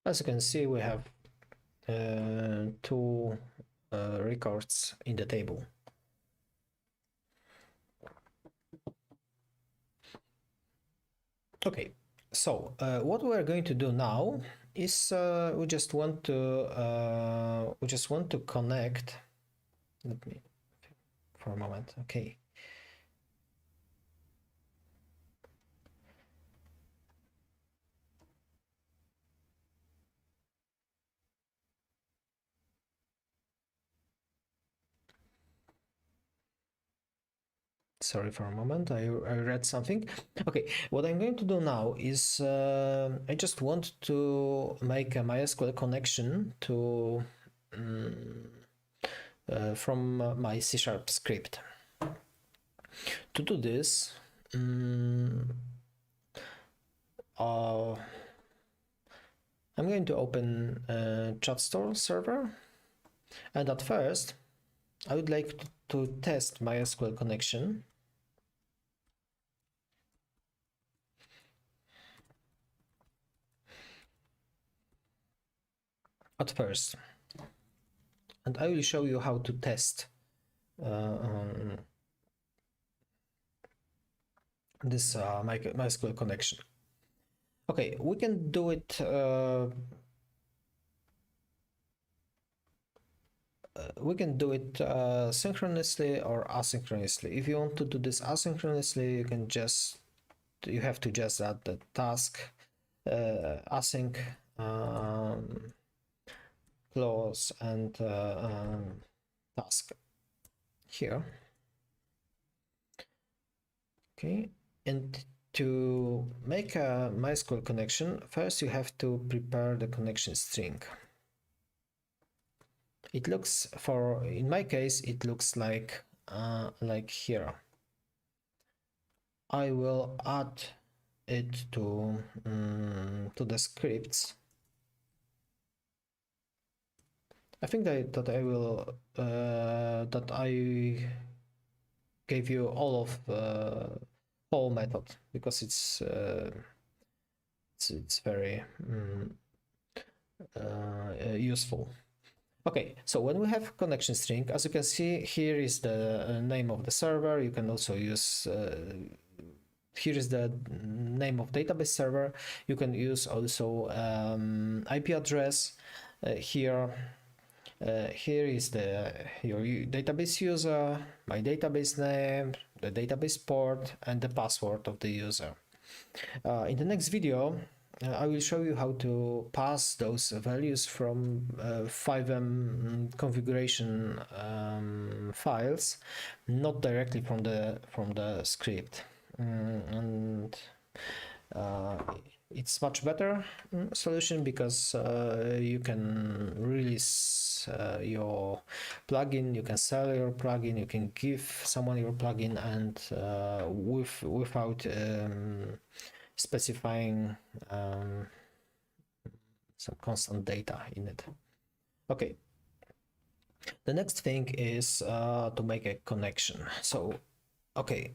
As you can see, we have 2 records in the table. Okay, so what we are going to do now is we just want to connect. Let me for a moment. Okay. Sorry for a moment, I read something. Okay, what I'm going to do now is I just want to make a MySQL connection to from my C# script. To do this, I'm going to open ChatStore server, and at first I would like to test MySQL connection. At first, and I will show you how to test this MySQL connection. Okay, we can do it synchronously or asynchronously. If you want to do this asynchronously, you have to just add the task async clause and task here. Okay, and to make a MySQL connection, first you have to prepare the connection string. It looks, in my case, it looks like here. I will add it to the scripts. I think that I gave you all of whole method because it's very useful. Okay, so when we have connection string, as you can see, here is the name of the server. You can also use here is the name of database server. You can use also IP address here. Here is your database user, my database name, the database port, and the password of the user. In the next video, I will show you how to pass those values from FiveM configuration files, not directly from the script. And it's much better solution because you can release your plugin, you can sell your plugin, you can give someone your plugin, and without specifying some constant data in it. Okay, the next thing is to make a connection. So okay,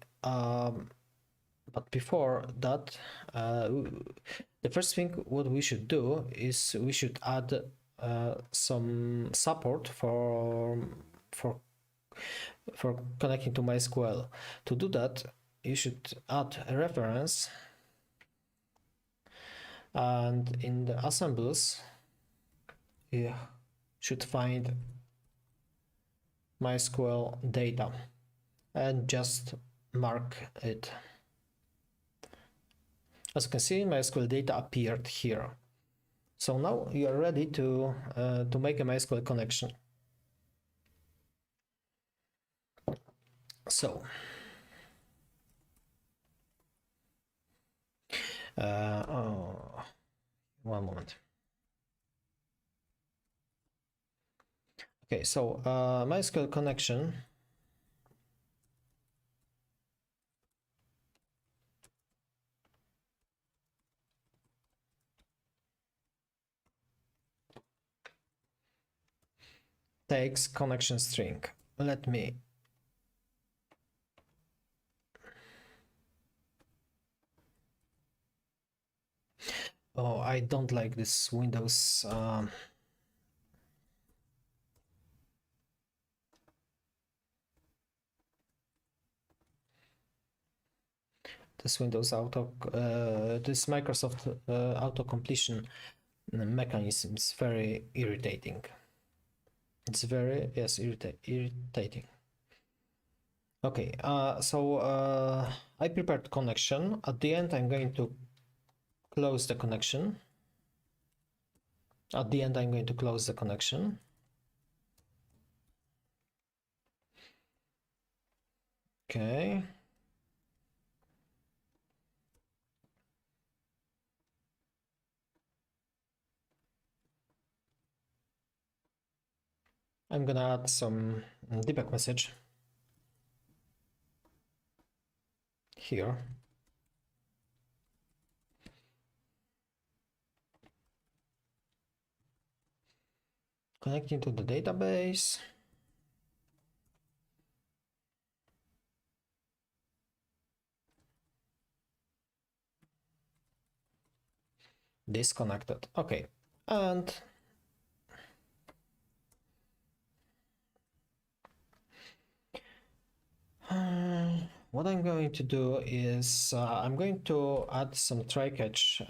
but before that, the first thing what we should do is we should add some support for connecting to MySQL. To do that, you should add a reference, and in the assembles you should find MySQL data and just mark it. As you can see, MySQL data appeared here. So now you are ready to make a MySQL connection. So one moment. Okay, so MySQL connection takes connection string. Let me I don't like this Windows this Microsoft auto completion mechanism is very irritating. It's very irritating. Okay, so I prepared connection. At the end, I'm going to close the connection. At the end, I'm going to close the connection. Okay, I'm gonna add some debug message here. Connecting to the database. Disconnected. Okay. And what I'm going to do is I'm going to add some try-catch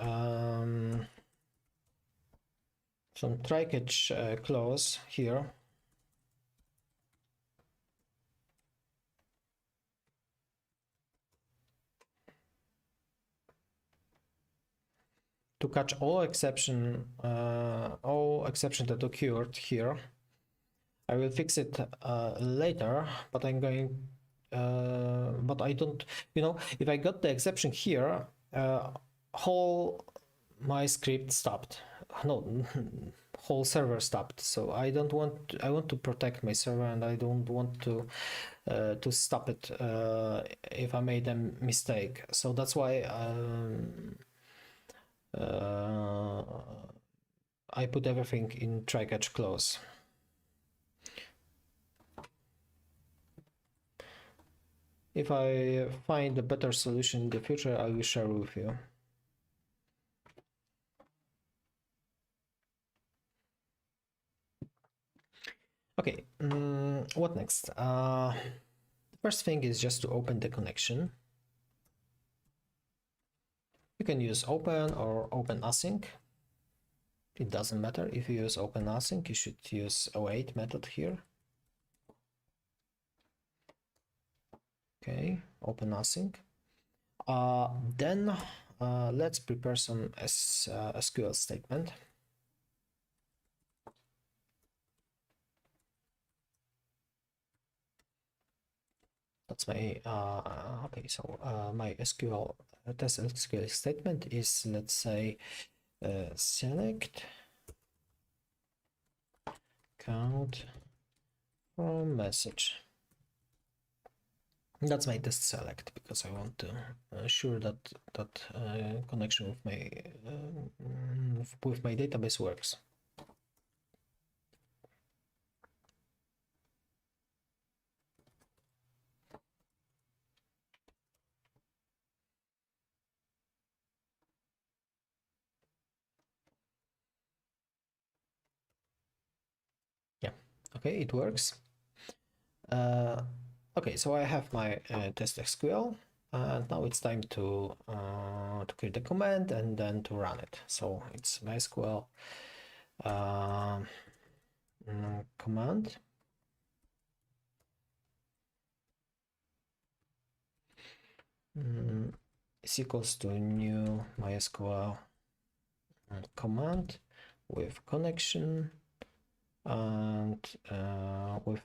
clause here. To catch all exception that occurred here. I will fix it later, but I'm going. But I don't. If I got the exception here, whole my script stopped. No, whole server stopped. So I don't want. I want to protect my server, and I don't want to stop it if I made a mistake. So that's why I put everything in try catch clause. If I find a better solution in the future, I will share with you. Okay, what next? The first thing is just to open the connection. You can use open or open async. It doesn't matter. If you use open async, you should use await method here. Okay, open async. Then let's prepare some SQL statement. That's my okay. So my SQL test SQL statement is, let's say, select count from message. That's my test select because I want to assure that connection with my database works. Yeah, okay, it works. Okay, so I have my test SQL, and now it's time to create the command and then to run it. So it's MySQL command. Is equals to new MySQL command with connection and with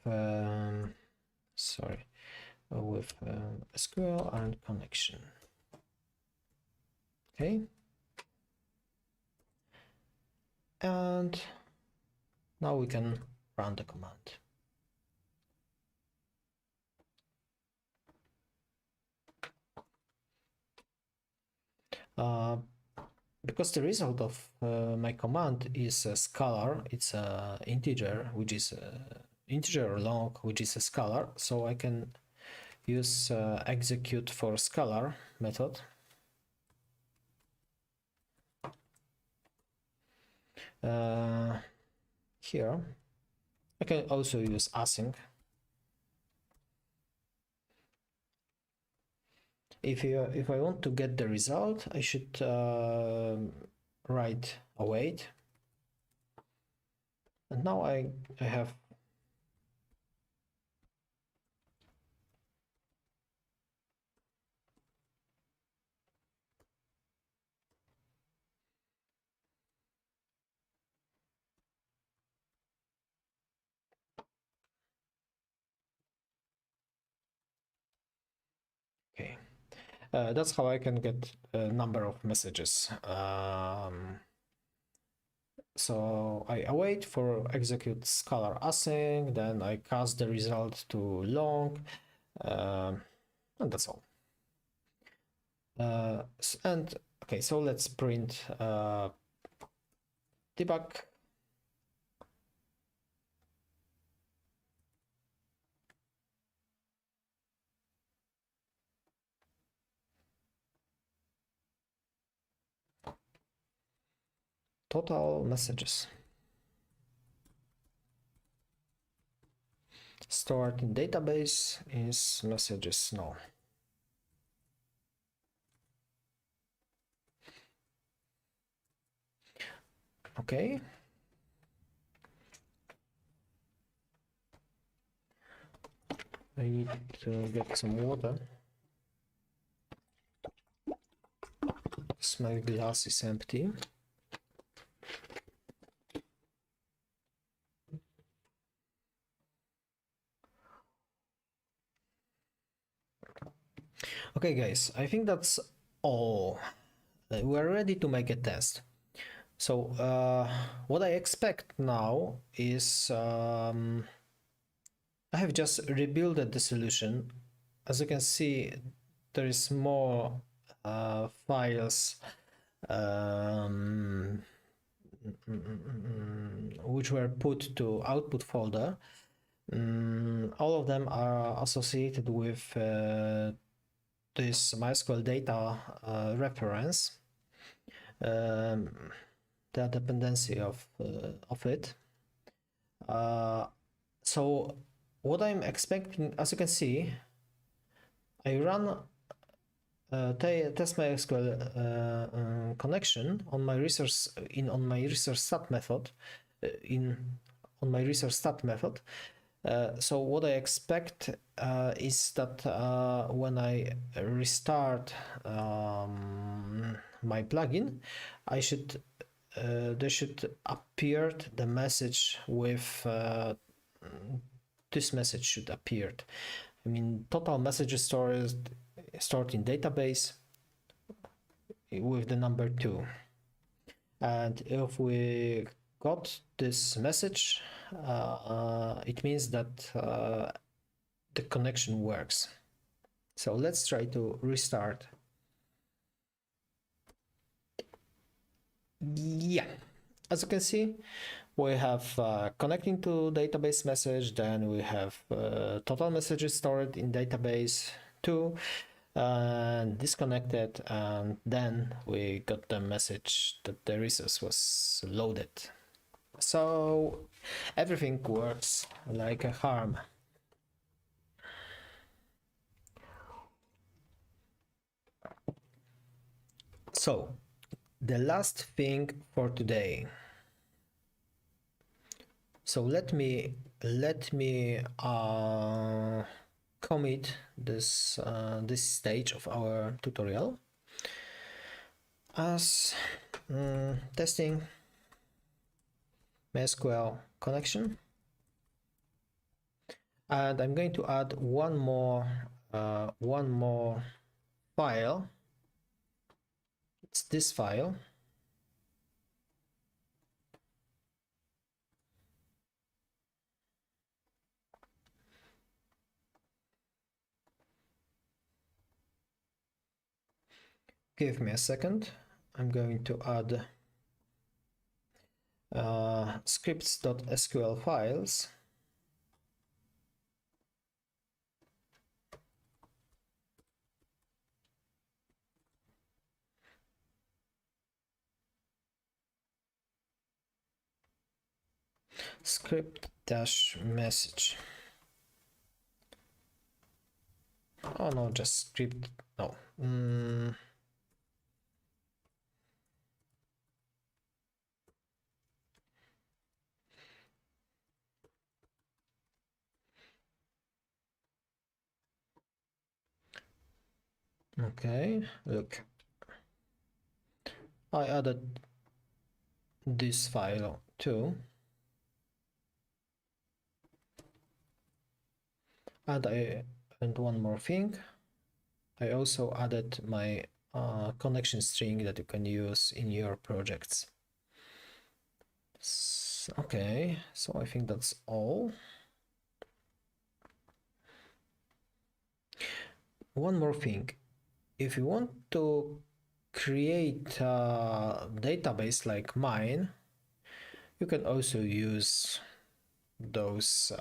SQL and connection. Okay, and now we can run the command. Because the result of my command is a scalar, it's a integer, which is integer or long, which is a scalar, so I can use execute for scalar method. Here I can also use async. If I want to get the result, I should write await, and now I have okay. That's how I can get a number of messages So I await for execute scalar async, then I cast the result to long, and that's all. And okay, so let's print debug. Total messages stored in database is messages no. Okay. I need to get some water. My glass is empty. Okay, guys, I think that's all. We're ready to make a test. So what I expect now is I have just rebuilt the solution. As you can see, there is more files which were put to output folder. All of them are associated with this MySQL data reference, the dependency of it. So what I'm expecting, as you can see, I run test MySQL connection on my resource on my resource stat method on my resource stat method. So what I expect is that when I restart my plugin, I should there should appear the message with this message should appear. I mean, total messages stored in database with the number 2. And if we got this message, it means that the connection works. So let's try to restart. Yeah, as you can see, we have connecting to database message, then we have total messages stored in database 2, and disconnected, and then we got the message that the resource was loaded. So everything works like a charm. So the last thing for today. So let me commit this this stage of our tutorial as testing MySQL connection, and I'm going to add one more file. It's this file. Give me a second. I'm going to add scripts.sql files. Script-message. Oh no, just script. No. Okay, look. I added this file too. And one more thing. I also added my connection string that you can use in your projects. Okay, so I think that's all. One more thing. If you want to create a database like mine, you can also use those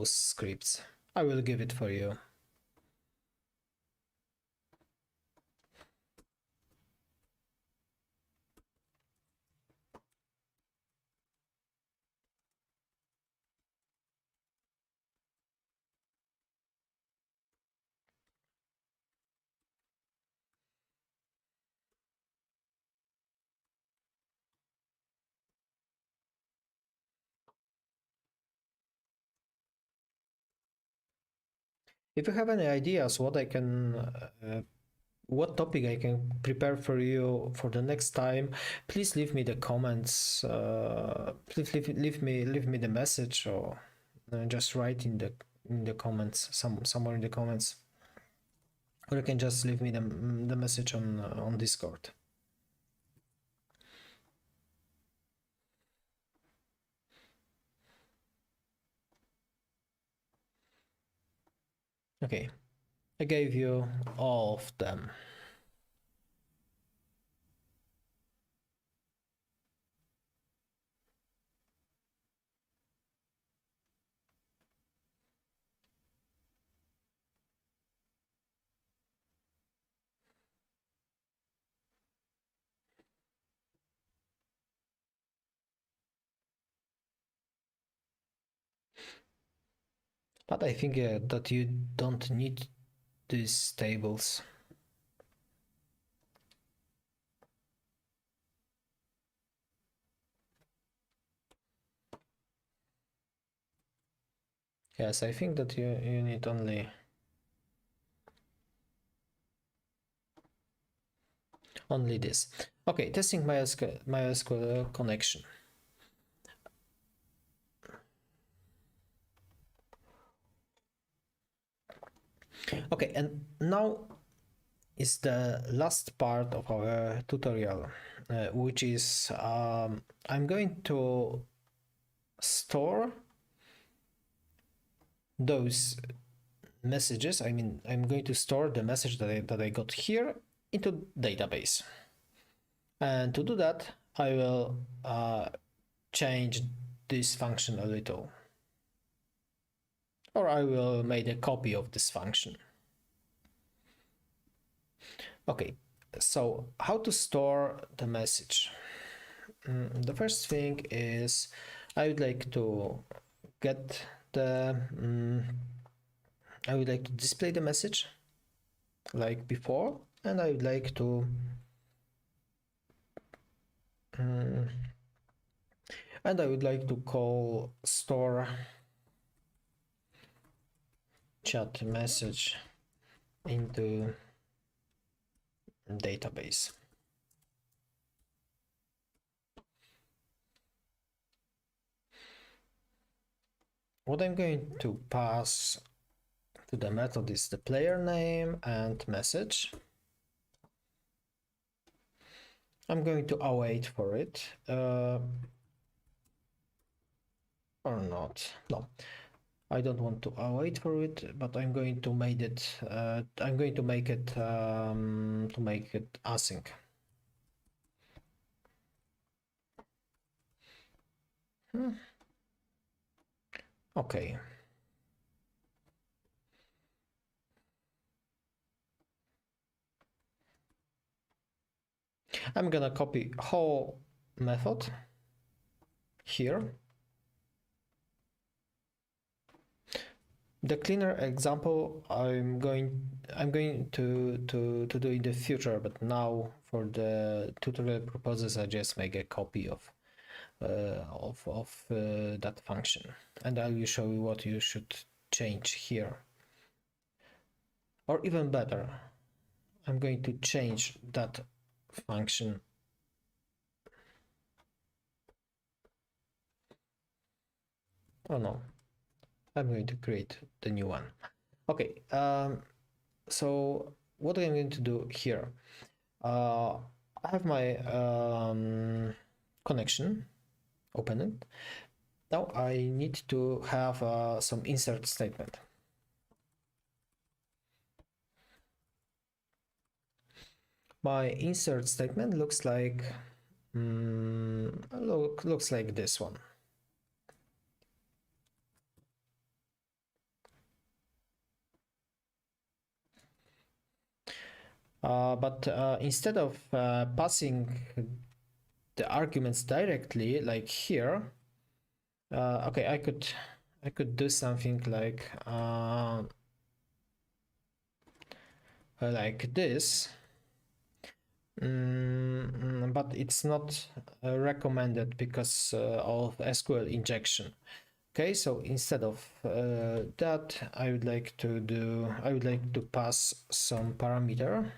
scripts. I will give it for you. If you have any ideas what topic I can prepare for you for the next time, please leave me the comments. Please leave me the message, or just write in the comments, somewhere in the comments, or you can just leave me the message on Discord. Okay, I gave you all of them. But I think that you don't need these tables. Yes, I think that you need only this. Okay, testing MySQL connection. Okay, and now is the last part of our tutorial, which is I'm going to store those messages. I mean, I'm going to store the message that I got here into database. And to do that, I will change this function a little. Or I will make a copy of this function. Okay, so how to store the message? The first thing is I would like to get I would like to display the message like before, and I would like to call store chat message into database. What I'm going to pass to the method is the player name and message. I'm going to await for it, or not. No, I don't want to await for it, but I'm going to make it. I'm going to make it async. Okay. I'm gonna copy whole method here. The cleaner example I'm going to do in the future, but now for the tutorial purposes I just make a copy of that function, and I will show you what you should change here. Or even better, I'm going to change that function. Oh no, I'm going to create the new one. Okay, so what I'm going to do here, I have my connection, open it. Now I need to have some insert statement. My insert statement looks like looks like this one. But instead of passing the arguments directly, like here, okay, I could do something like this. But it's not recommended because of SQL injection. Okay, so instead of that, I would like to pass some parameter.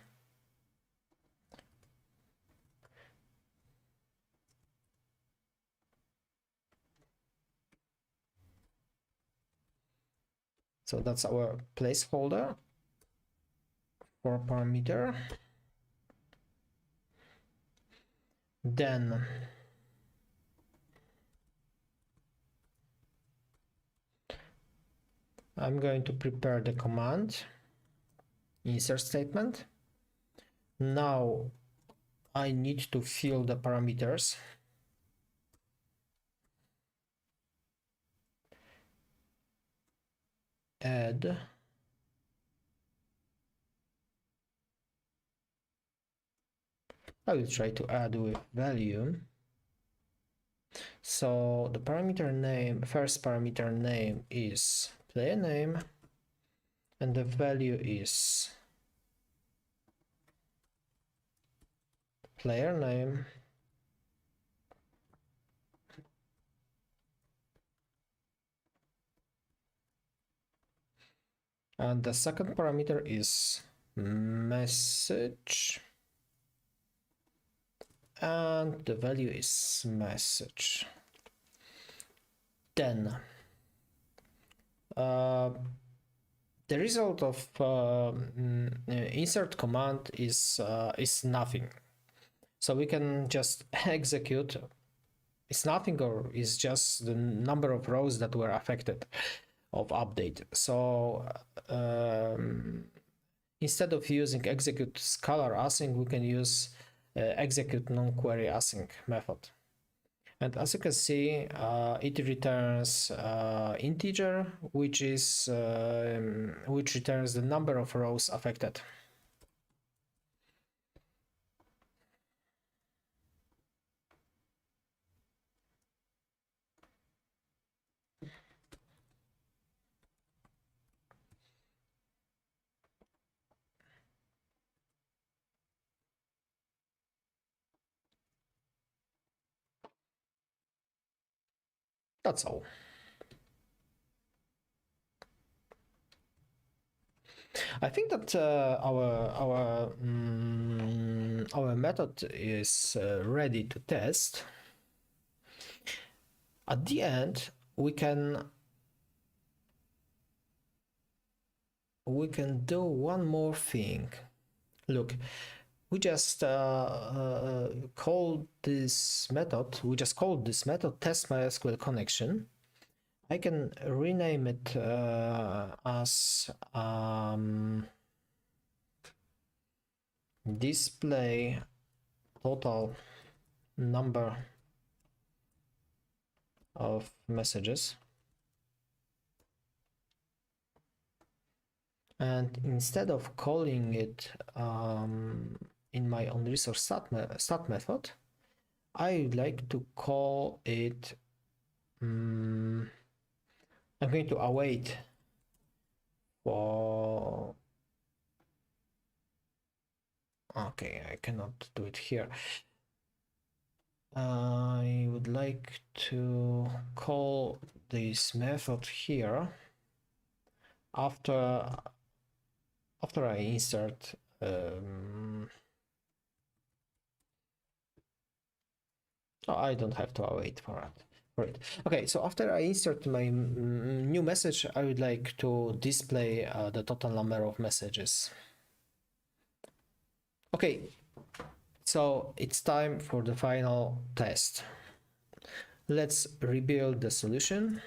So that's our placeholder for parameter. Then I'm going to prepare the command insert statement. Now I need to fill the parameters. Add I will try to add with value. So the parameter name, first parameter name is player name, and the value is player name. And the second parameter is message, and the value is message. Then the result of insert command is nothing. So we can just execute. It's nothing, or is just the number of rows that were affected of update. So instead of using execute scalar async, we can use execute non-query async method. And as you can see, it returns integer, which returns the number of rows affected. That's all. I think that our method is ready to test. At the end, we can do one more thing. Look, we just called this method. We just called this method test MySQL connection. I can rename it as display total number of messages. And instead of calling it in my own resource stat method, I would like to call it. I'm going to await for. Okay, I cannot do it here. I would like to call this method here after I insert I don't have to wait for it. Okay, so after I insert my new message, I would like to display the total number of messages. Okay, so it's time for the final test. Let's rebuild the solution.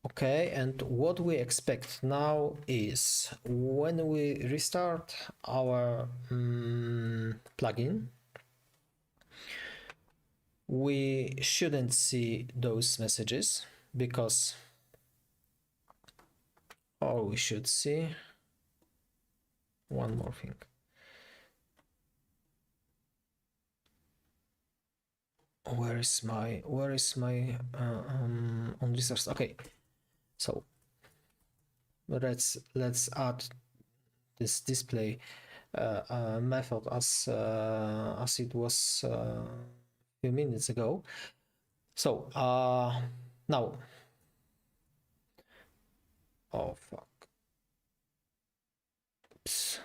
Okay, and what we expect now is when we restart our plugin, we shouldn't see those messages because, oh, we should see one more thing. Where is my on resource? Okay, so let's add this display method as it was a few minutes ago. So now, oh fuck, oops,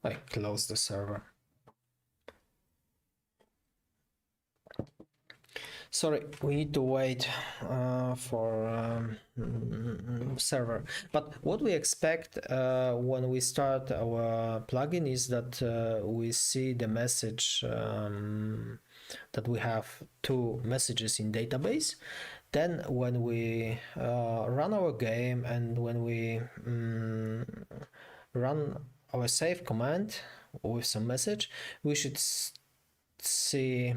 I closed the server. Sorry, we need to wait for server. But what we expect when we start our plugin is that we see the message that we have two messages in database. Then when we run our game and when we run our save command with some message, we should see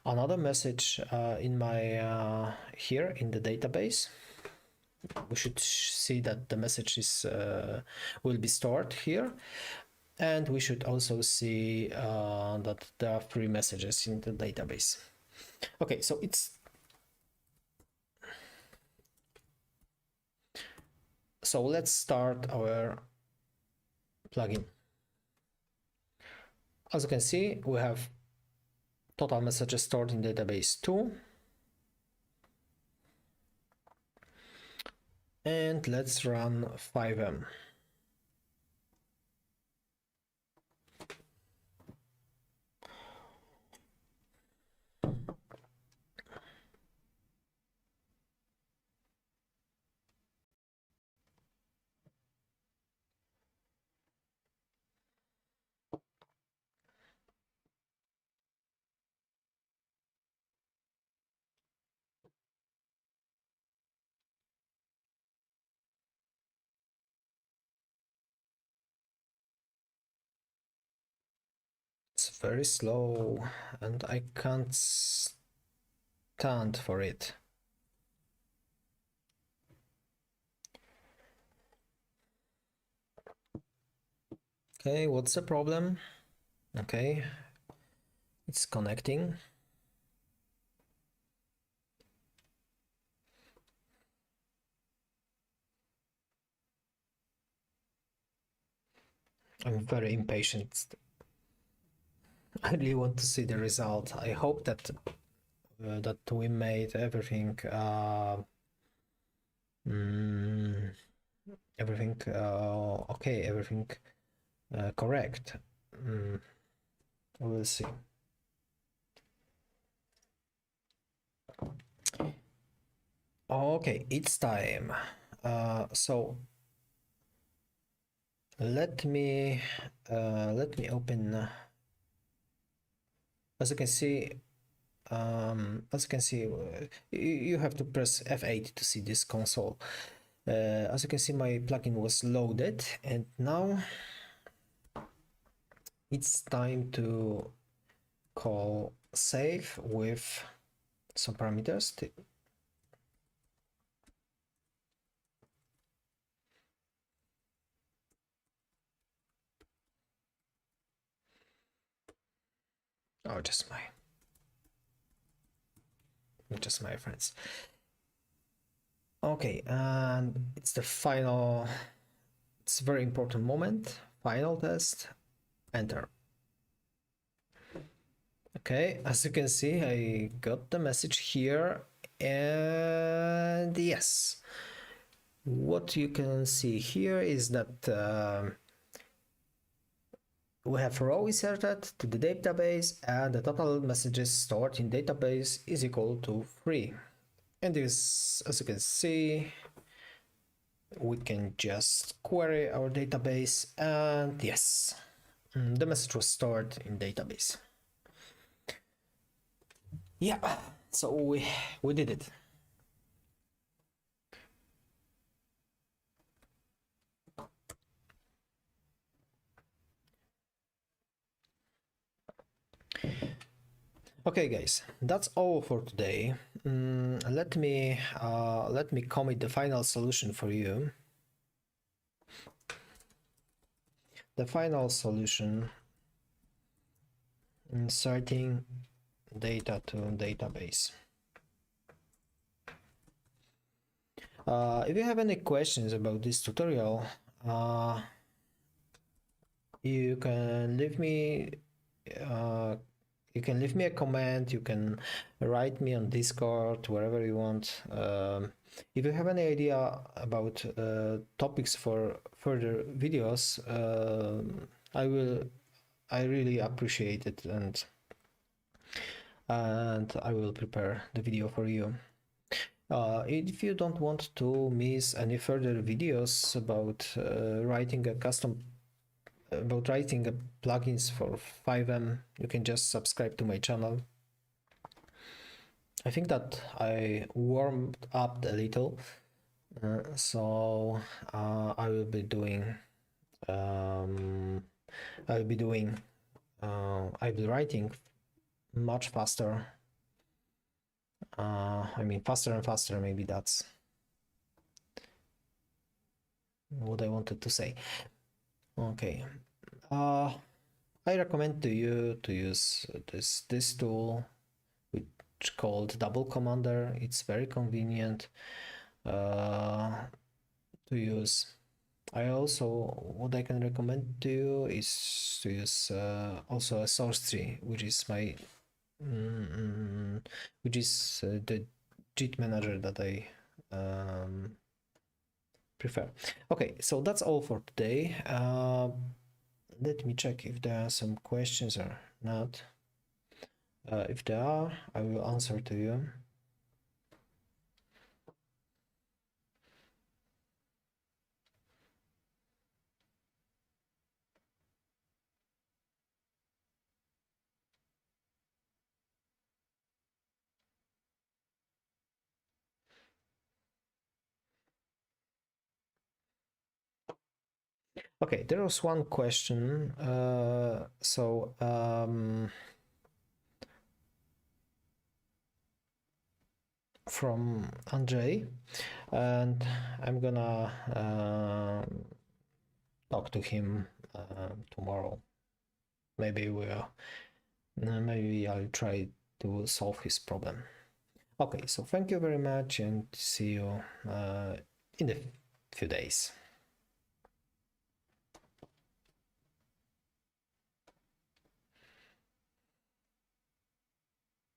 another message in my here in the database. We should see that the message is will be stored here, and we should also see that there are 3 messages in the database. Okay, so let's start our plugin. As you can see, we have total messages stored in database 2. And let's run FiveM. It's very slow and I can't stand for it. Okay, what's the problem? Okay, it's connecting. I'm very impatient. I really want to see the result. I hope that that we made everything everything okay, everything correct. We'll see. Okay, it's time. So let me open. As you can see, you have to press F8 to see this console. As you can see, my plugin was loaded, and now it's time to call save with some parameters. Oh, just my friends. Okay, and it's the final. It's a very important moment. Final test. Enter. Okay, as you can see, I got the message here, and yes, what you can see here is that we have row inserted to the database, and the total messages stored in database is equal to 3. And this, as you can see, we can just query our database, and yes, the message was stored in database. Yeah, so we did it. Okay, guys, that's all for today. Let me commit the final solution for you. The final solution: inserting data to database. If you have any questions about this tutorial, you can leave me a comment. You can write me on Discord, wherever you want. If you have any idea about topics for further videos, I really appreciate it, and I will prepare the video for you. If you don't want to miss any further videos about writing plugins for FiveM, you can just subscribe to my channel. I think that I warmed up a little, so I will be writing much faster. I mean, faster and faster. Maybe that's what I wanted to say. Okay. I recommend to you to use this tool, which called Double Commander. It's very convenient to use. What I can recommend to you is to use also a source tree, which is the JIT manager that I prefer. Okay, so that's all for today. Let me check if there are some questions or not. If there are, I will answer to you. Okay, there was one question. From Andrzej, and I'm gonna talk to him tomorrow. Maybe I'll try to solve his problem. Okay, so thank you very much, and see you in a few days.